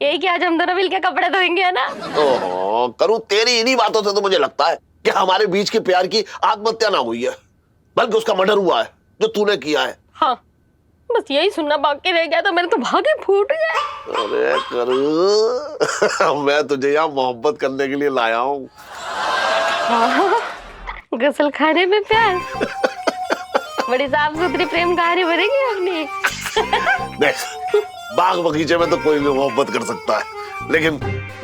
यही कि आज हम दोनों मिलके कपड़े धोएंगे है ना? ओहो करू तेरी इन्हीं बातों से तो मुझे लगता है कि हमारे बीच के प्यार की आत्महत्या ना हुई है, बल्कि उसका मर्डर हुआ है जो तूने किया है। हाँ बस यही सुनना बाकी रह गया, तो मेरे तो भागे फूट गए। अरे करू मैं तुझे यहाँ मोहब्बत करने के लिए लाया हूँ। गसल खाने में प्यार, बड़ी साफ सुथरी प्रेम कहानी बनेगी अपनी। देख बाग बगीचे में तो कोई भी मोहब्बत कर सकता है, लेकिन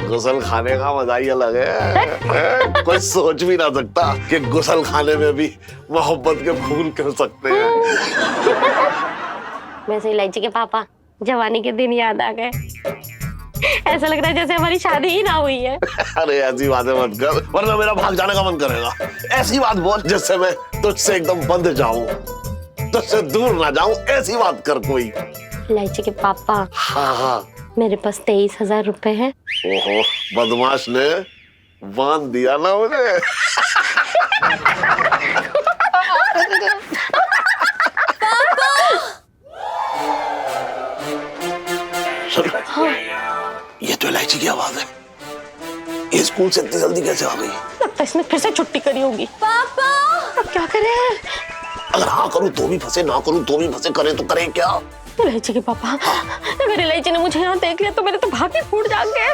गुसल खाने का मजा ही अलग है। कोई सोच भी ना सकता कि गुसल खाने में भी मोहब्बत के फूल कर सकते हैं। वैसे इलायची के पापा जवानी के दिन याद आ गए, ऐसा लग रहा है जैसे हमारी शादी ही ना हुई है। अरे ऐसी बातें मत कर, वरना मेरा भाग जाने का मन करेगा। ऐसी बात बोल जिससे मैं तुझसे एकदम बंध जाऊं, तुझसे दूर ना जाऊं, ऐसी बात कर कोई। इलायची के पापा हाँ हाँ मेरे पास 23,000 रुपए हैं। ओहो बदमाश ने बांध दिया ना मुझे। सुन, ये तो इलायची की आवाज है। ये स्कूल से इतनी जल्दी कैसे आ गई? लगता है इसने फिर से छुट्टी करी होगी। पापा अब क्या करें? अगर हाँ करूँ तो भी फंसे, ना करूँ तो भी फंसे, करें तो करें क्या? इलायची के पापा अगर इलायची ने मुझे यहाँ देख लिया तो मेरे तो भागे फूट जाएंगे।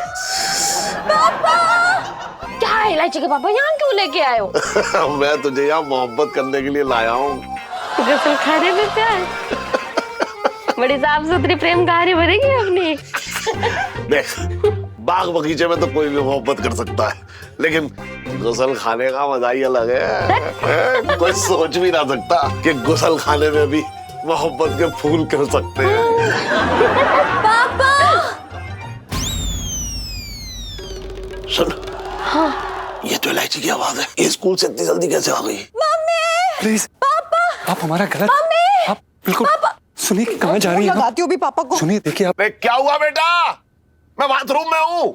पापा क्या है इलायची के पापा, यहाँ क्यों लेके आए हो? मैं तुझे यहाँ मोहब्बत करने के लिए लाया हूँ। गसल खाने में प्यार, बड़ी साफ सुथरी प्रेम कहानी बनेगी अपनी। देख बाग बगीचे में तो कोई भी मोहब्बत कर सकता है, लेकिन गुसल खाने का मजा ही अलग है। कोई सोच भी ना सकता कि गुसल खाने में भी मोहब्बत के फूल कर सकते हैं। पापा सुन, ये तो इलायची की आवाज है। ये स्कूल से इतनी जल्दी कैसे आ गई? प्लीज पापा, आप हमारा गलत, आप बिल्कुल सुनिए कहाँ जा रही हैं? लगाती हूँ भी पापा को। सुनिए देखिए आप। क्या हुआ बेटा? मैं बाथरूम में हूँ।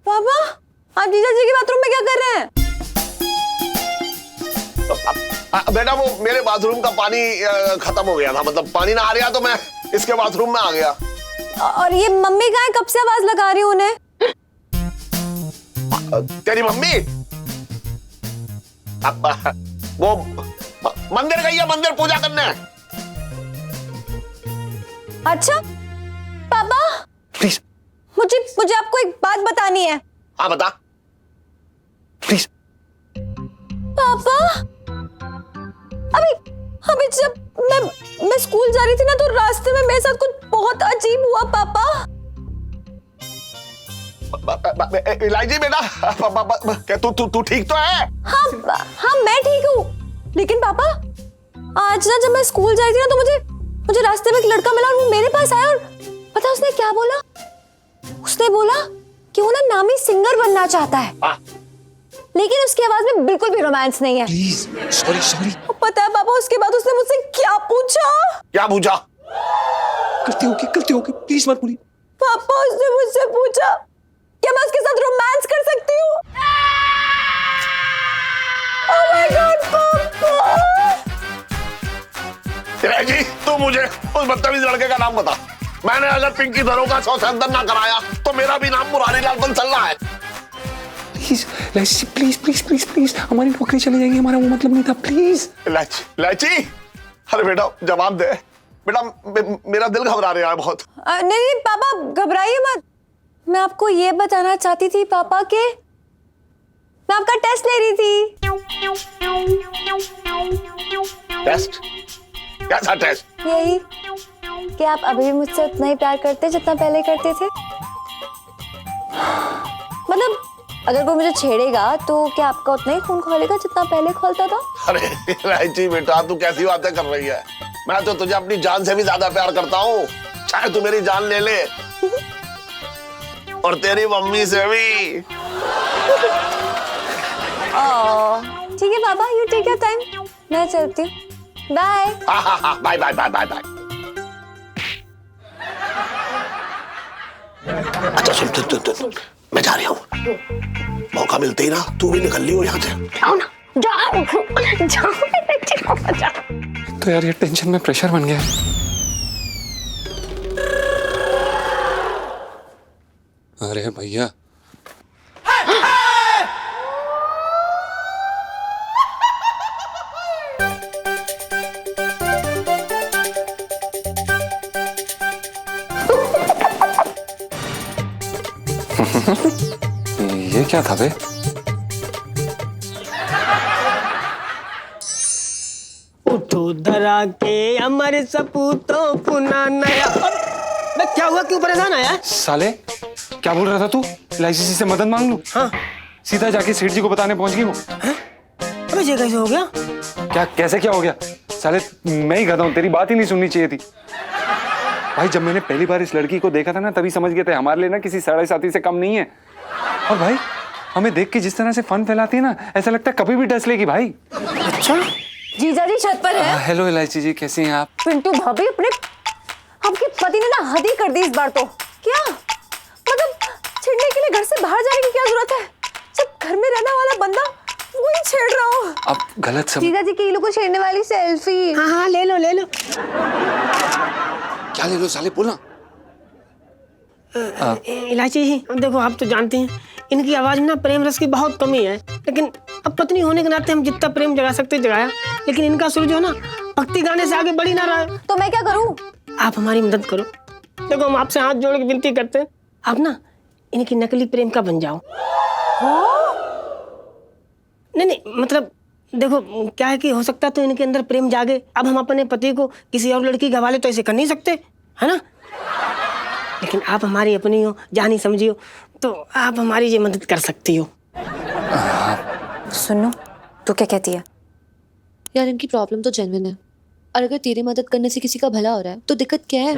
पापा आप जीजा जी के बाथरूम में क्या कर रहे हैं? बेटा वो मेरे बाथरूम का पानी खत्म हो गया था, मतलब पानी ना आ रहा तो मैं इसके बाथरूम में आ गया। और ये मम्मी कहाँ है? कब से आवाज लगा रही हूँ उन्हें। तेरी मम्मी वो मंदिर गई है, मंदिर पूजा करने। अच्छा पापा प्लीज मुझे आपको एक बात बतानी है। हाँ बता। प्लीज पापा अभी जब मैं स्कूल जा रही थी ना, तो रास्ते में मेरे साथ कुछ बहुत अजीब हुआ पापा। इलायची बेटा क्या तू ठीक तो है? हाँ मैं ठीक हूँ, लेकिन पापा आज ना जब मैं स्कूल जा रही थी ना, तो मुझे रास्ते में एक लड़का मिला और वो मेरे पास आया और पता उसने क्या बोला? उसने बोला कि वो ना नामी सिंगर बनना चाहता है, लेकिन उसकी आवाज में बिल्कुल भी रोमांस नहीं है। Please sorry. पता है पापा उसके बाद उसने मुझसे क्या पूछा? क्या पूछा? करती होगी प्लीज मत बोलिए। पापा उसने मुझसे पूछा क्या मैं उसके साथ रोमांस कर सकती हूँ? Oh my God, पापा जी तू मुझे उस बदतमीज लड़के का नाम बता। मैंने अगर पिंकी दरोगा का अंदर ना कराया तो मेरा भी नाम मुरारी लाल बन चल रहा है। प्लीज इलायची, प्लीज प्लीज प्लीज प्लीज, हमारी नौकरी चली जाएगी, हमारा वो मतलब नहीं था, प्लीज। इलायची, अरे बेटा जवाब दे बेटा, मेरा दिल घबरा रहा है बहुत। नहीं पापा घबराइए मत। मैं आपको ये बताना चाहती थी पापा के मैं आपका टेस्ट ले रही थी। टेस्ट? कैसा टेस्ट? यही कि आप अभी भी मुझसे उतना ही प्यार करते जितना पहले करते थे। मतलब अगर कोई मुझे छेड़ेगा तो क्या आपका उतना ही खून खोलेगा जितना पहले खोलता था? अरे इलायची बेटा तू कैसी बातें कर रही है? मैं तो तुझे अपनी जान से भी ज्यादा प्यार करता हूँ, चाहे तू मेरी जान ले ले और तेरी मम्मी से भी। ठीक है पापा, यू टेक योर टाइम, मैं चलती हूँ। Bye. Bye bye bye bye bye. अच्छा सुन, मैं जा रही हूँ, मौका मिलते ही ना तू भी निकल ली हो यहाँ से। जाओ ना, जाओ तो यार ये टेंशन में प्रेशर बन गया। अरे भैया ये क्या था बे? उठो धरा के अमर सपूतों पुना नया। मैं क्या हुआ, क्यों परेशान आया? साले क्या बोल रहा था तू? इलायची से मदद मांग लूं? हाँ। सीधा जाके सेठ जी को बताने पहुंच गई वो। अबे ये कैसे हो गया? क्या कैसे क्या हो गया? साले मैं ही गधा हूं, तेरी बात ही नहीं सुननी चाहिए थी। भाई जब मैंने पहली बार इस लड़की को देखा था ना तभी समझ गए थे हमारे लिए ना किसी साढ़े साथी से कम नहीं है। और भाई हमें देख के जिस तरह से फन फैलाती है ना, ऐसा लगता है कभी भी डस लेगी भाई। अच्छा जीजा जी छत पर है। हेलो इलायची जी, कैसी हैं आप? पिंटू भाभी आपके पति ने ना हद ही कर दी इस बार तो। क्या मतलब छेड़ने के लिए घर से बाहर जाने की क्या जरूरत है? जब घर में रहने वाला बंदा वही छेड़ रहा हो। आप गलत सब। जीजा जी कीलू को छेड़ने वाली सेल्फी। हाँ हाँ ले लो ले लो। क्या ले लो साले, बोलना। इलायची जी देखो, आप तो जानते हैं इनकी आवाज में ना प्रेम रस की बहुत कमी है, लेकिन अब पत्नी होने के नाते हम जितना प्रेम जगा सकते जगाया, लेकिन इनका सुर जो है ना भक्ति गाने से आगे बढ़ ही ना रहा है। तो मैं क्या करूं? आप हमारी मदद करो। देखो हम आपसे हाथ जोड़ के विनती करते हैं, आप ना इनकी नकली प्रेम का बन जाओ। नहीं मतलब देखो क्या है कि हो सकता है तो इनके अंदर प्रेम जागे। अब हम अपने पति को किसी और लड़की के हवाले तो ऐसे कर नहीं सकते, है ना? लेकिन आप हमारी अपनी हो, जानी समझी हो, तो आप हमारी ये मदद कर सकती हो। सुनो, तू क्या कहती है? यार इनकी प्रॉब्लम तो जेन्युइन है, और अगर तेरी मदद करने से किसी का भला हो रहा है तो दिक्कत क्या है?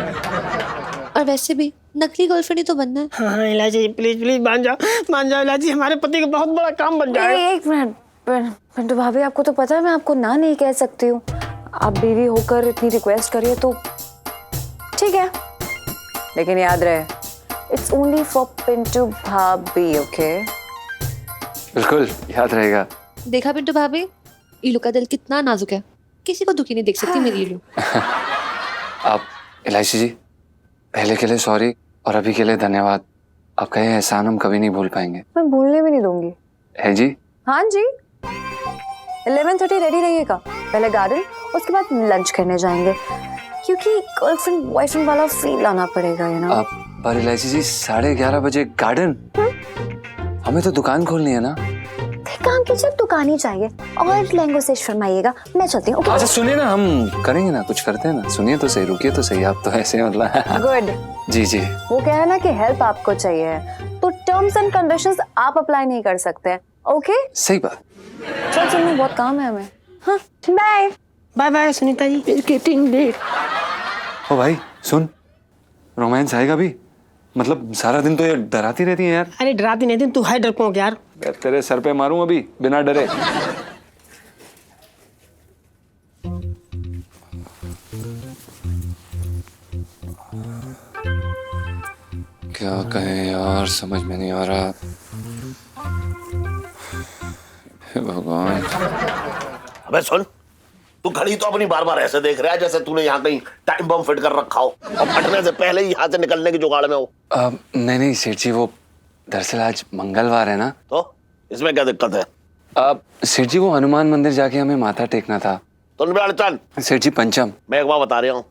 और वैसे भी नकली गर्लफ्रेंड ही तो बनना है। हाँ इलायची प्लीज प्लीज मान जाओ इलायची, हमारे पति का बहुत बड़ा काम बन जाएगा। एक मिनट पिंटू भाभी, आपको तो पता है मैं आपको ना नहीं कह सकती हूँ। आप बीवी होकर इतनी रिक्वेस्ट करिए तो ठीक है, लेकिन याद रहे इट्स ओनली फॉर पिंटू भाभी, ओके? बिल्कुल याद रहेगा। देखा पिंटू भाभी, इलू का दिल कितना नाजुक है, किसी को दुखी नहीं देख सकती मेरी इलू। आप इलायची जी पहले के लिए सॉरी और अभी के लिए धन्यवाद। आपका ये एहसान हम कभी नहीं भूल पाएंगे। मैं भूलने भी नहीं दूंगी। है जी? हाँ जी। 11:30 रेडी रहिएगा, पहले गार्डन, उसके बाद लंच करने जाएंगे, क्योंकि गर्लफ्रेंड बॉयफ्रेंड वाला फील आना पड़ेगा, यू नो। आप पर इलायची जी 11:30 बजे गार्डन? हमें तो दुकान खोलनी है ना। काम कीजिए, दुकान ही चाहिए और लहंगों से शर्माइएगा। मैं चलती हूँ। अच्छा सुनिए ना, हम करेंगे ना, कुछ करते हैं ना। सुनिए तो सही, रुकिए तो सही। आप तो ऐसे मतलब। गुड। जी जी। वो कह रहा है ना कि हेल्प आपको चाहिए, तो टर्म्स एंड कंडीशंस आप अप्लाई नहीं कर सकते, ओके? सही बात। चल चल, बहुत काम है हमें। हाँ bye bye bye Sunita ji. Getting late. ओ भाई सुन, रोमांस आएगा भी? मतलब सारा दिन तो ये डराती रहती है यार। अरे डराती नहीं थी, तू है डरपोक यार। तेरे सर पे मारूं अभी बिना डरे। क्या कहें यार, समझ में नहीं आ रहा। हे भगवान। अबे सुन, तू घड़ी तो अपनी बार बार ऐसे देख रहा है जैसे तूने यहाँ कहीं टाइम बम फिट कर रखा हो और फटने से पहले ही यहाँ से निकलने की जुगाड़ में हो। नहीं नहीं सेठ जी, वो दरअसल आज मंगलवार है ना। तो इसमें क्या दिक्कत है? सेठ जी वो हनुमान मंदिर जाके हमें माथा टेकना था। सुन बे अड़चन, सेठ जी पंचम, मैं एक बार बता रहा हूँ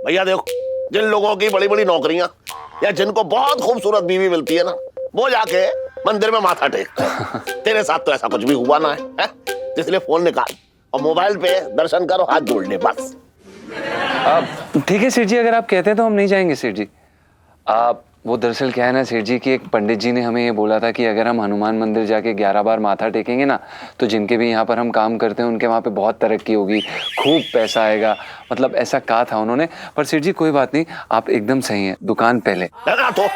भैया, देखो जिन लोगों की बड़ी बड़ी नौकरियां या जिनको बहुत खूबसूरत बीवी मिलती है ना, वो जाके मंदिर में माथा टेकते हैं। तेरे साथ तो ऐसा कुछ भी हुआ ना है? इसलिए फोन निकाल और मोबाइल पे दर्शन करो, हाथ जोड़ ले बस। ठीक है सेठ जी, अगर आप कहते हैं तो हम नहीं जाएंगे सेठ जी। वो दरअसल क्या है ना सेठ जी, कि एक पंडित जी ने हमें ये बोला था कि अगर हम हनुमान मंदिर जाके 11 बार माथा टेकेंगे ना, तो जिनके भी यहाँ पर हम काम करते हैं उनके वहाँ पे बहुत तरक्की होगी, खूब पैसा आएगा, मतलब ऐसा कहा था उन्होंने। पर सेठ जी कोई बात नहीं, आप एकदम सही हैं, दुकान पहले। तो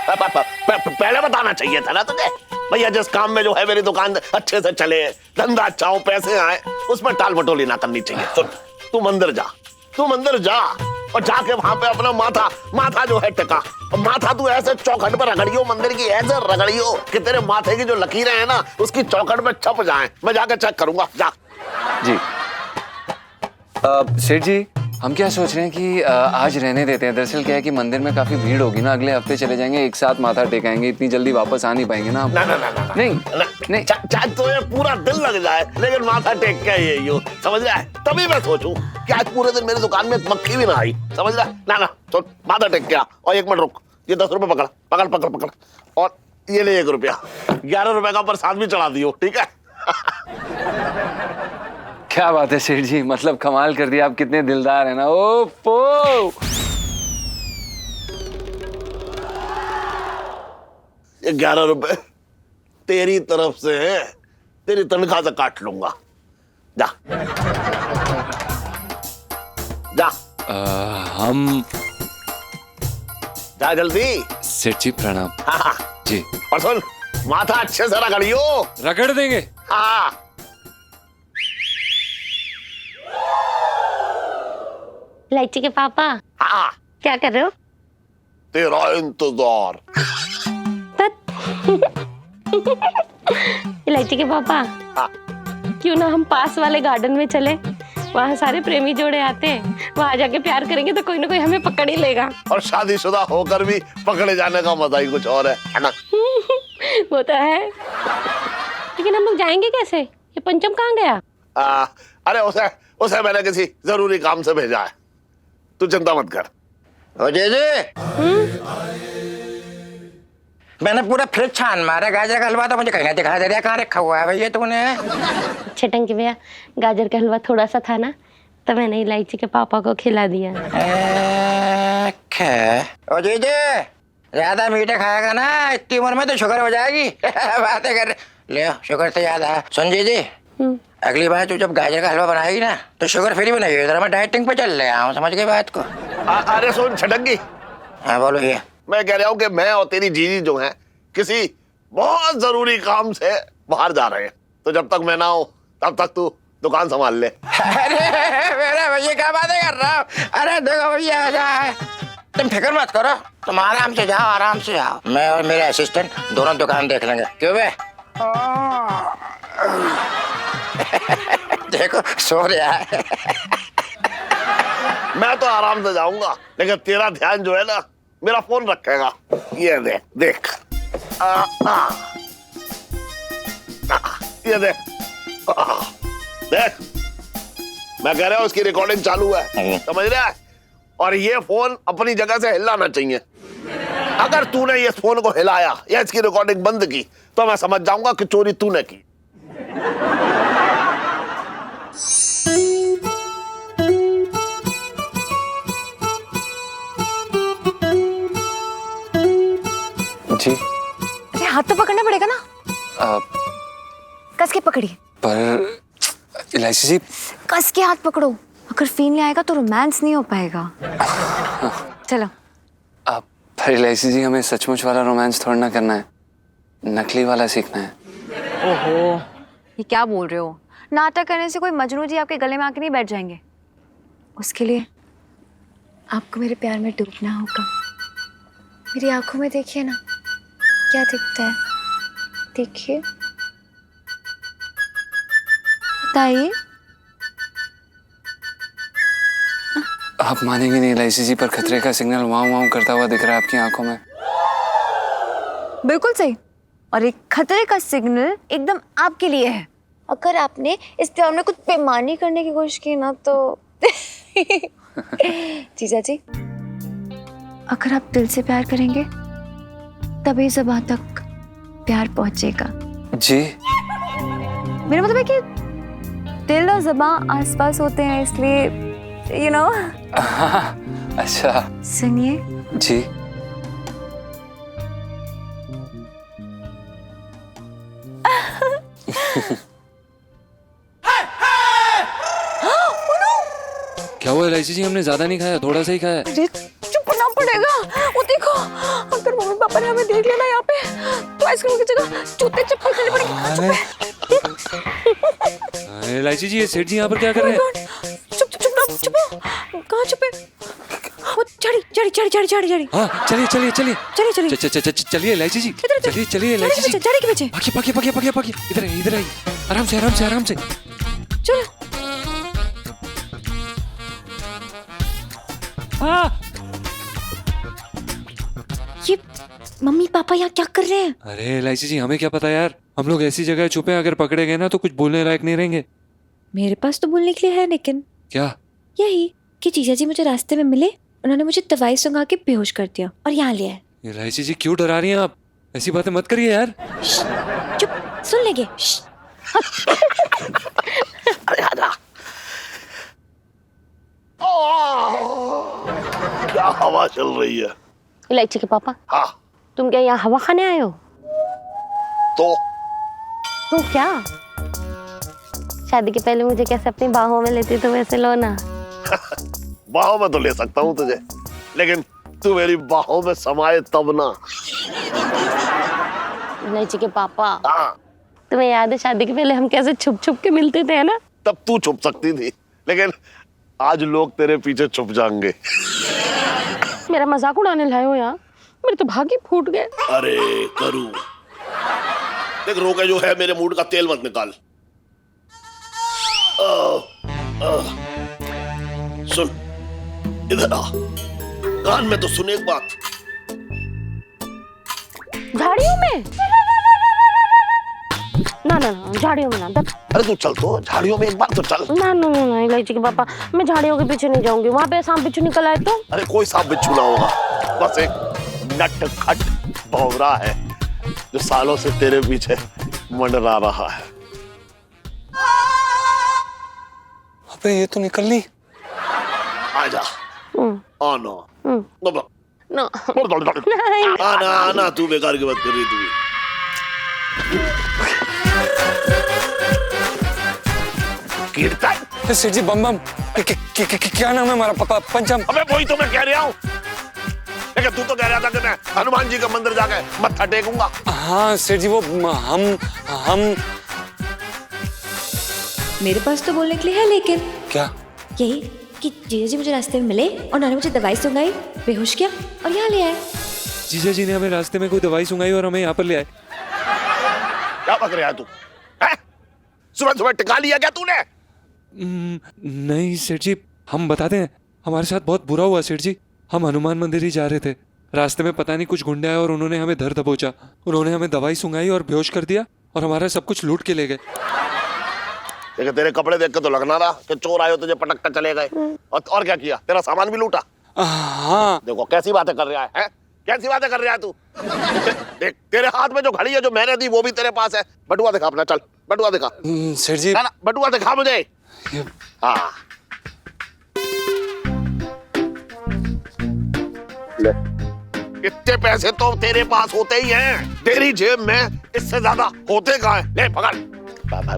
पहले बताना चाहिए था ना तुझे भैया, जिस काम में जो है मेरी दुकान अच्छे से चले, धंधा अच्छा हो, पैसे आए, उसमें टाल मटोली ना करनी चाहिए। सुन, तू मंदिर जा और जाके वहां पे अपना माथा जो है टिका, और माथा तू ऐसे चौखट पर रगड़ियो, मंदिर की ऐसे रगड़ियो कि तेरे माथे की जो लकीरें हैं ना उसकी चौखट में छप जाएं। मैं जाके चेक करूंगा, जा। जी सेठ जी, हम क्या सोच रहे हैं कि आज रहने देते हैं। दरअसल क्या है कि मंदिर में काफी भीड़ होगी ना, अगले हफ्ते चले जाएंगे, एक साथ माथा टेकाएंगे, इतनी जल्दी वापस आ नहीं पाएंगे ना। नहीं चाहे तो ये पूरा दिन लग जाए लेकिन माथा टेक के ये यूं, समझ रहा है? तभी मैं सोचूं कि आज पूरे दिन मेरी दुकान में मक्खी भी ना आई, समझ रहा है? ना तो माथा टेक के आ। और 1 मिनट रुक, ये 10 रुपए पकड़ और ये ले 1 रुपया, 11 रुपए का प्रसाद भी चढ़ा दियो, ठीक है? क्या बात है सेठ जी, मतलब कमाल कर दिया, आप कितने दिलदार हैं ना। ओफो, ये 11 रुपए तेरी तरफ से है, तेरी तनख्वाह से काट लूंगा। जा जा, हम जा जल्दी। सेठ जी प्रणाम। हाँ जी, और सुन, माथा अच्छे से रगड़ियो। रगड़ देंगे। हाँ, इलायची के पापा हाँ, क्या कर रहे हो? तेरा इंतजार। इलायची के पापा, हाँ, क्यों ना हम पास वाले गार्डन में चले, वहाँ सारे प्रेमी जोड़े आते हैं, वहाँ जाके प्यार करेंगे तो कोई ना कोई हमें पकड़ ही लेगा। और शादीशुदा होकर भी पकड़े जाने का मजा ही कुछ और है ना? वो तो है, लेकिन हम लोग जाएंगे कैसे? ये पंचम कहाँ गया? अरे उसे मैंने किसी जरूरी काम से भेजा है, तू चिंता मत कर। ओ जी मैंने पूरा फ्रिज छान मारा, गाजर का हलवा तो मुझे कहीं नहीं दिखाई दे रहा, कहाँ रखा हुआ है भैया तूने? छटंकी भैया, गाजर का हलवा थोड़ा सा था ना, तो मैंने इलायची के पापा को खिला दिया। ओ जी ज्यादा मीठा खाएगा ना, इतनी उम्र में तो शुगर हो जाएगी। बातें कर ले, शुगर तो याद है। सुन जी अगली बार तू जब गाजर का हलवा बनाएगी ना तो शुगर फ्री बनाइए, जरा मैं डाइटिंग पे चल रहा हूँ, समझ गए बात को? अरे सुन छटंगी, हाँ बोलो ये। मैं कह रहा हूँ कि मैं और तेरी जीजी जो है किसी बहुत जरूरी काम से बाहर जा रहे हैं, तो जब तक मैं ना हूँ तब तक तू दुकान संभाल ले। अरे मेरा भैया क्या बातें कर रहा हूँ? अरे देखो भैया, तुम फिक्र मत करो, तुम आराम से जाओ, मैं और मेरे असिस्टेंट दोनों दुकान देख लेंगे, क्यों बे? देखो सो रहा है। मैं तो आराम से जाऊंगा, लेकिन तेरा ध्यान जो है ना मेरा फोन रखेगा। ये देख ये देख मैं कह रहा हूँ उसकी रिकॉर्डिंग चालू है, समझ रहा है? और ये फोन अपनी जगह से हिलाना चाहिए। अगर तूने ये फोन को हिलाया या इसकी रिकॉर्डिंग बंद की तो मैं समझ जाऊंगा कि चोरी तूने की। जी, अरे हाथ तो पकड़ना पड़ेगा ना, कस के पकड़िए। पर इलायची जी, कस के हाथ पकड़ो, अगर फील नहीं आएगा तो रोमांस नहीं हो पाएगा। चलो। पर इलायची जी, हमें सचमुच वाला रोमांस थोड़ा ना करना है, नकली वाला सीखना है। ओहो, ये क्या बोल रहे हो? नाटक करने से कोई मजनू जी आपके गले में आके नहीं बैठ जाएंगे। उसके लिए आपको मेरे प्यार में डूबना होगा। मेरी आंखों में देखिए ना, क्या दिखता है, देखिए, बताइए। आप मानेंगे नहीं, एलआईसी जी पर खतरे का सिग्नल वाव वाव करता हुआ दिख रहा है आपकी आंखों में। बिल्कुल सही। और एक खतरे का सिग्नल एकदम आपके लिए है। अगर आपने इस प्यार में कुछ बेईमानी करने की कोशिश की ना तो जीजा जी, अगर आप दिल से प्यार करेंगे तभी ज़बां तक प्यार पहुंचेगा। जी मेरा मतलब है कि दिल और ज़बां आसपास होते हैं, इसलिए यू नो। अच्छा सुनिए। जी। क्या हुआ एलआईसी जी? हमने ज्यादा नहीं खाया, थोड़ा सा ही खाया। अरे चुप होना पड़ेगा। वो देखो, अगर मम्मी पापा ने हमें देख लिया ना यहाँ पे, तो आइसक्रीम की जगह जूते चप्पल खाने पड़ेंगे। एलआईसी जी, ये सेठ जी यहाँ पर क्या कर रहे हैं? चुप चुप चुप हो। कहाँ छुपे? वो झाड़ी झाड़ी झाड़ी झाड़ी झाड़ी झाड़ी। हाँ चलिए चलिए चलिए चलिए चलिए चलिए एलआईसी जी, चलिए चलिए एलआईसी जी। झाड़ी के पीछे। भागिए भागिए भागिए भागिए भागिए, इधर आइए इधर आइए, आराम से आराम से आराम से। चलो। ये मम्मी पापा यहाँ क्या कर रहे हैं? अरे एलआईसी जी, हमें क्या पता यार, हम लोग ऐसी जगह छुपे हैं, अगर पकड़े गए ना तो कुछ बोलने लायक नहीं रहेंगे। मेरे पास तो बोलने के लिए है, लेकिन क्या? यही कि जीजा जी मुझे रास्ते में मिले, उन्होंने मुझे दवाई सुंघा के बेहोश कर दिया और यहाँ ले आए। एलआईसी जी, क्यों डरा रही हैं आप? ऐसी बातें मत करिए यार। चुप, सुन लेंगे। अरे आजा। क्या हवा चल रही है। इलायची के पापा, हाँ तुम क्या यहाँ हवा खाने आए हो? तो क्या शादी के पहले मुझे कैसे अपनी बाहों में लेते तो वैसे लो ना। बाहों में तो ले सकता हूँ तुझे, लेकिन तू मेरी बाहों में समाये तब ना। इलायची के पापा, हाँ तुम्हें याद है शादी के पहले हम कैसे छुप छुप के मिलते थे, है ना? तब तू छुप सकती थी, लेकिन आज लोग तेरे पीछे छुप जाएंगे। मेरा मजाक उड़ाने लाए हो यहाँ? मेरे तो भाग ही फूट गए। अरे करूं, देख रोके जो है, मेरे मूड का तेल मत निकाल। सुन, इधर आ, कान में तो सुन एक बात। झाड़ियों में ना ना ना, झाड़ियों में ना। अरे तू चल तो, झाड़ियों में एक बार तो चल। ना ना ना ना इलायची के पापा, मैं झाड़ियों के पीछे नहीं जाऊंगी। वहां पे सांप बिच्छू निकल आए तो? अरे कोई सांप बिच्छू ना होगा, बस एक नटखट भौरा है जो सालों से तेरे पीछे मंडरा रहा है। अबे ये तो निकल ली। आजा, आना, ना आना आना, तू बेकार की बात कर रही तू। कीर्तन, सेठ जी, बम बम, क्या नाम है हमारा? पंचम। अबे वही तो मैं कह रहा हूँ, लेकिन तू तो कह रहा था कि मैं हनुमान जी का मंदिर जाके मत्था टेकूंगा। हाँ सेठ जी, वो हम मेरे पास तो बोलने के लिए है, लेकिन क्या? यही कि जीजा जी मुझे रास्ते में मिले और उन्होंने मुझे दवाई सुंघाई, बेहोश किया और यहाँ ले आए। जीजा जी ने हमें रास्ते में कोई दवाई सुंघाई और हमें यहाँ पर ले आए। क्या बक रहा है तू? सुबह सुबह टिका लिया क्या तूने? नहीं सेठ जी, हम बताते हैं, हमारे साथ बहुत बुरा हुआ सेठ जी। हम हनुमान मंदिर ही जा रहे थे, रास्ते में पता नहीं कुछ गुंडे आए और उन्होंने हमें धर दबोचा। उन्होंने हमें दवाई सुंघाई और बेहोश कर दिया और हमारा सब कुछ लूट के ले गए। देखो तेरे कपड़े देख के तो लगना रहा कि चोर आए हो, तुझे पटक कर चले गए। और क्या किया? तेरा सामान भी लूटा? हाँ। देखो कैसी बातें कर रहा है? कैसी बातें कर रहा है तू? देख तेरे हाथ में जो घड़ी है जो मैंने दी वो भी तेरे पास है। बटुआ दिखा अपना, चल बटुआ दिखा। सेठ जी, ना बटुआ दिखा मुझे। हाँ ले, इतने पैसे तो तेरे पास होते ही हैं, तेरी जेब में इससे ज्यादा होते कहाँ हैं? ले पकड़,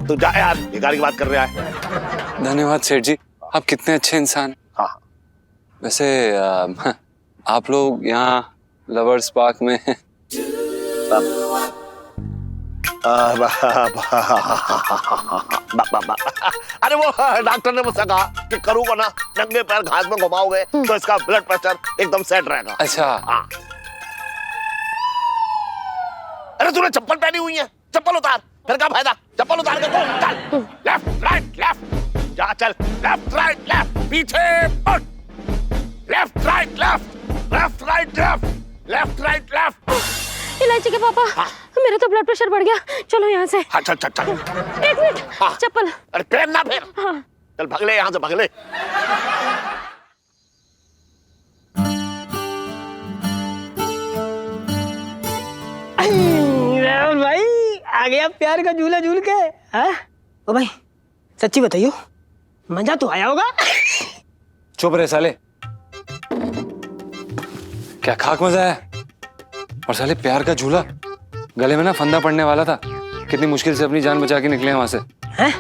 तू जा यार, बेकार की बात कर रहा है। धन्यवाद सेठ जी, आप कितने अच्छे इंसान। हाँ वैसे आप लोग यहाँ लवर्स पार्क में अरे वो डॉक्टर ने मुझसे कहा कि करू को ना नंगे पैर घास में घुमाओगे तो इसका ब्लड प्रेशर एकदम सेट रहेगा। अच्छा। हाँ। अरे तूने चप्पल पहनी हुई है, चप्पल उतार, फिर क्या फायदा? चप्पल उतार के घूम, चल लेफ्ट राइट लेफ्ट, जा चल लेफ्ट राइट लेफ्ट, पीछे मुड़ left right left left right left left right left. इलायची के पापा, मेरा तो ब्लड प्रेशर बढ़ गया, चलो यहाँ से। अच्छा अच्छा अच्छा। एक मिनट, हाँ। चप्पल। अरे पहन ना फिर। हाँ। चल भाग ले यहाँ से, भाग ले। राहुल भाई आ गया प्यार का झूला झूल के। हाँ? ओ भाई सच्ची बताइयो, मजा तो आया होगा। चुप रहे साले, क्या खाक मजा है। और साले प्यार का झूला, गले में ना फंदा पड़ने वाला था, कितनी मुश्किल से अपनी जान बचा के निकले हैं वहां से। हैं?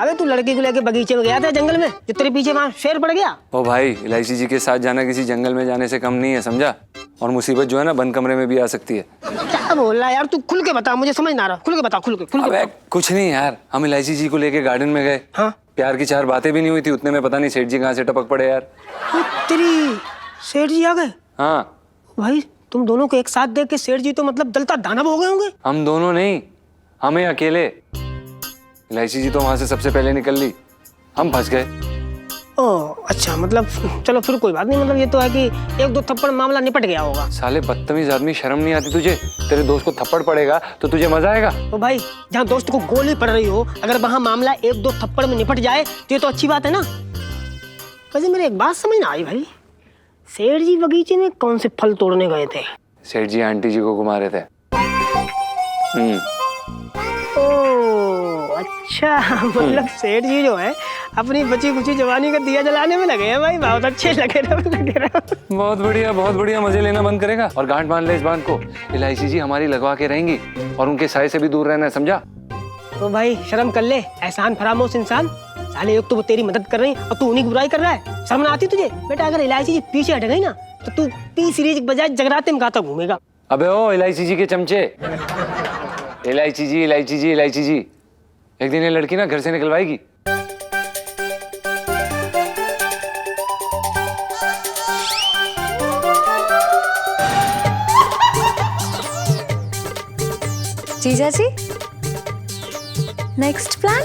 अबे तू लड़की को लेके बगीचे में गया था जंगल में, जो तेरे पीछे वहां शेर पड़ गया। ओ भाई, इलायची जी के साथ जाना किसी जंगल में जाने से कम नहीं है, समझा। और मुसीबत जो है ना बंद कमरे में भी आ सकती है। क्या बोल रहा है यार, तू खुल के बता, मुझे समझ ना आ रहा। खुल के बता, खुल के अबे कुछ नहीं यार, हम इलायची जी को लेके गार्डन में गए। हाँ? प्यार की 4 बातें भी नहीं हुई थी, उतने में पता नहीं सेठ जी कहाँ से टपक पड़े यार। तेरी सेठ जी आ गए। हाँ भाई तुम दोनों को एक साथ देख के सेठ जी तो मतलब दलता दानव हो गए होंगे। हम दोनों नहीं, हमें अकेले। इलायची जी तो वहां से सबसे पहले निकल ली, हम फंस गए। ओह अच्छा, मतलब चलो फिर कोई बात नहीं, मतलब ये तो है कि 1-2 थप्पड़ मामला निपट गया होगा। साले बदतमीज आदमी, शर्म नहीं आती तुझे। तेरे दोस्त को थप्पड़ पड़ेगा तो तुझे मजा आएगा। तो भाई जहाँ दोस्त को गोली पड़ रही हो, अगर वहाँ मामला 1-2 थप्पड़ में निपट जाए तो ये तो अच्छी बात है ना। वैसे मेरे एक बात समझ ना आई भाई, सेठ जी बगीचे में कौन से फल तोड़ने गए थे? सेठ जी आंटी जी को घुमा रहे थे। ओह अच्छा, मतलब सेठ जी जो है अपनी बची खुची जवानी का दिया जलाने में लगे हैं भाई। बहुत अच्छे लगे रहो। बहुत बढ़िया, मजे लेना बंद करेगा। और गांठ बांध ले इस बांध को, इलायची जी हमारी लगवा के रहेंगी और उनके साय से भी दूर रहना है, समझा। तो भाई शर्म कर ले, एहसान फरामोश इंसान। साले एक तो वो तेरी मदद कर रही और तू उन्हीं की बुराई कर रहा है। शर्म ना आती तुझे? बेटा अगर इलायची जी पीछे हट गई ना तो तू P सीरीज के बजाय जगराते में गाता घूमेगा। अबे ओ इलायची जी के चमचे, इलायची जी इलायची जी इलायची जी, एक दिन ये लड़की ना घर से निकलवाएगी। जीजा जी, नेक्स्ट प्लान?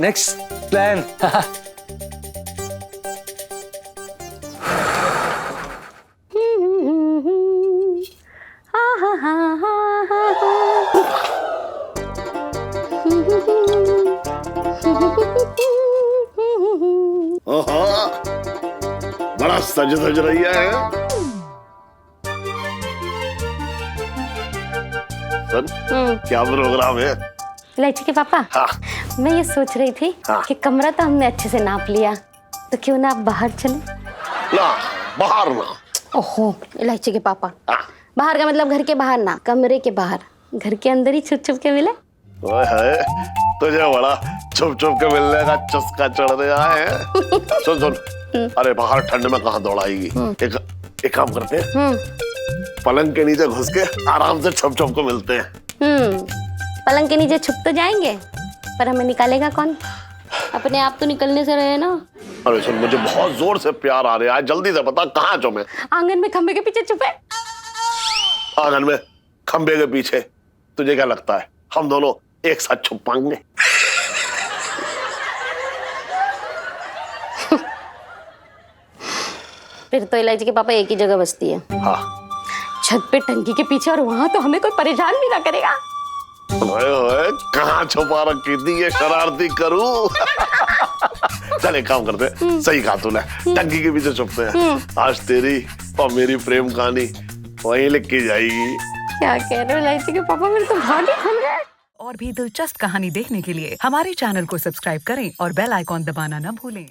नेक्स्ट प्लान बड़ा सज धज रही है। क्या प्रोग्राम है? इलायची के पापा, हाँ। मैं ये सोच रही थी हाँ। कि कमरा तो हमने अच्छे से नाप लिया, तो क्यों ना आप बाहर चले? ना बाहर ना। ओहो इलायची के पापा, हाँ। बाहर का मतलब घर के बाहर ना, कमरे के बाहर। घर के अंदर ही छुप छुप के मिले। ओए है, तुझे बड़ा छुप छुप के मिलने का चस्का चढ़ रहा है। सुन सुन, अरे बाहर ठंड में कहाँ दौड़ाएगी। एक काम करते हैं, पलंग के नीचे घुस के आराम से छुप छुप को मिलते हैं। पलंग के नीचे छुप तो जाएंगे, पर हमें निकालेगा कौन? अपने आप तो निकलने से रहे ना। अरे सुन, मुझे बहुत जोर से प्यार आ रहा है, जल्दी से बता कहाँ छुपे? आंगन में खंबे के पीछे छुपे। आंगन में खंबे के पीछे? तुझे क्या लगता है हम दोनों एक साथ छुप पाएंगे? फिर तो इलायची के पापा एक ही जगह बसती है। हाँ। छत पे टंकी के पीछे, और वहां तो हमें कोई परेशान भी ना करेगा। ओए ओए, कहाँ छुपा रखी थी ये शरारती करूं? चल एक काम करते, सही कहा तूने, टंकी के पीछे छुपते हैं। आज तेरी और मेरी प्रेम कहानी वहीं लिख के जाएगी। क्या कह रहे हो इलायची के पापा, मेरे तो भाग ही खुल गए। और भी दिलचस्प कहानी देखने के लिए हमारे चैनल को सब्सक्राइब करें और बेल आइकॉन दबाना न भूलें।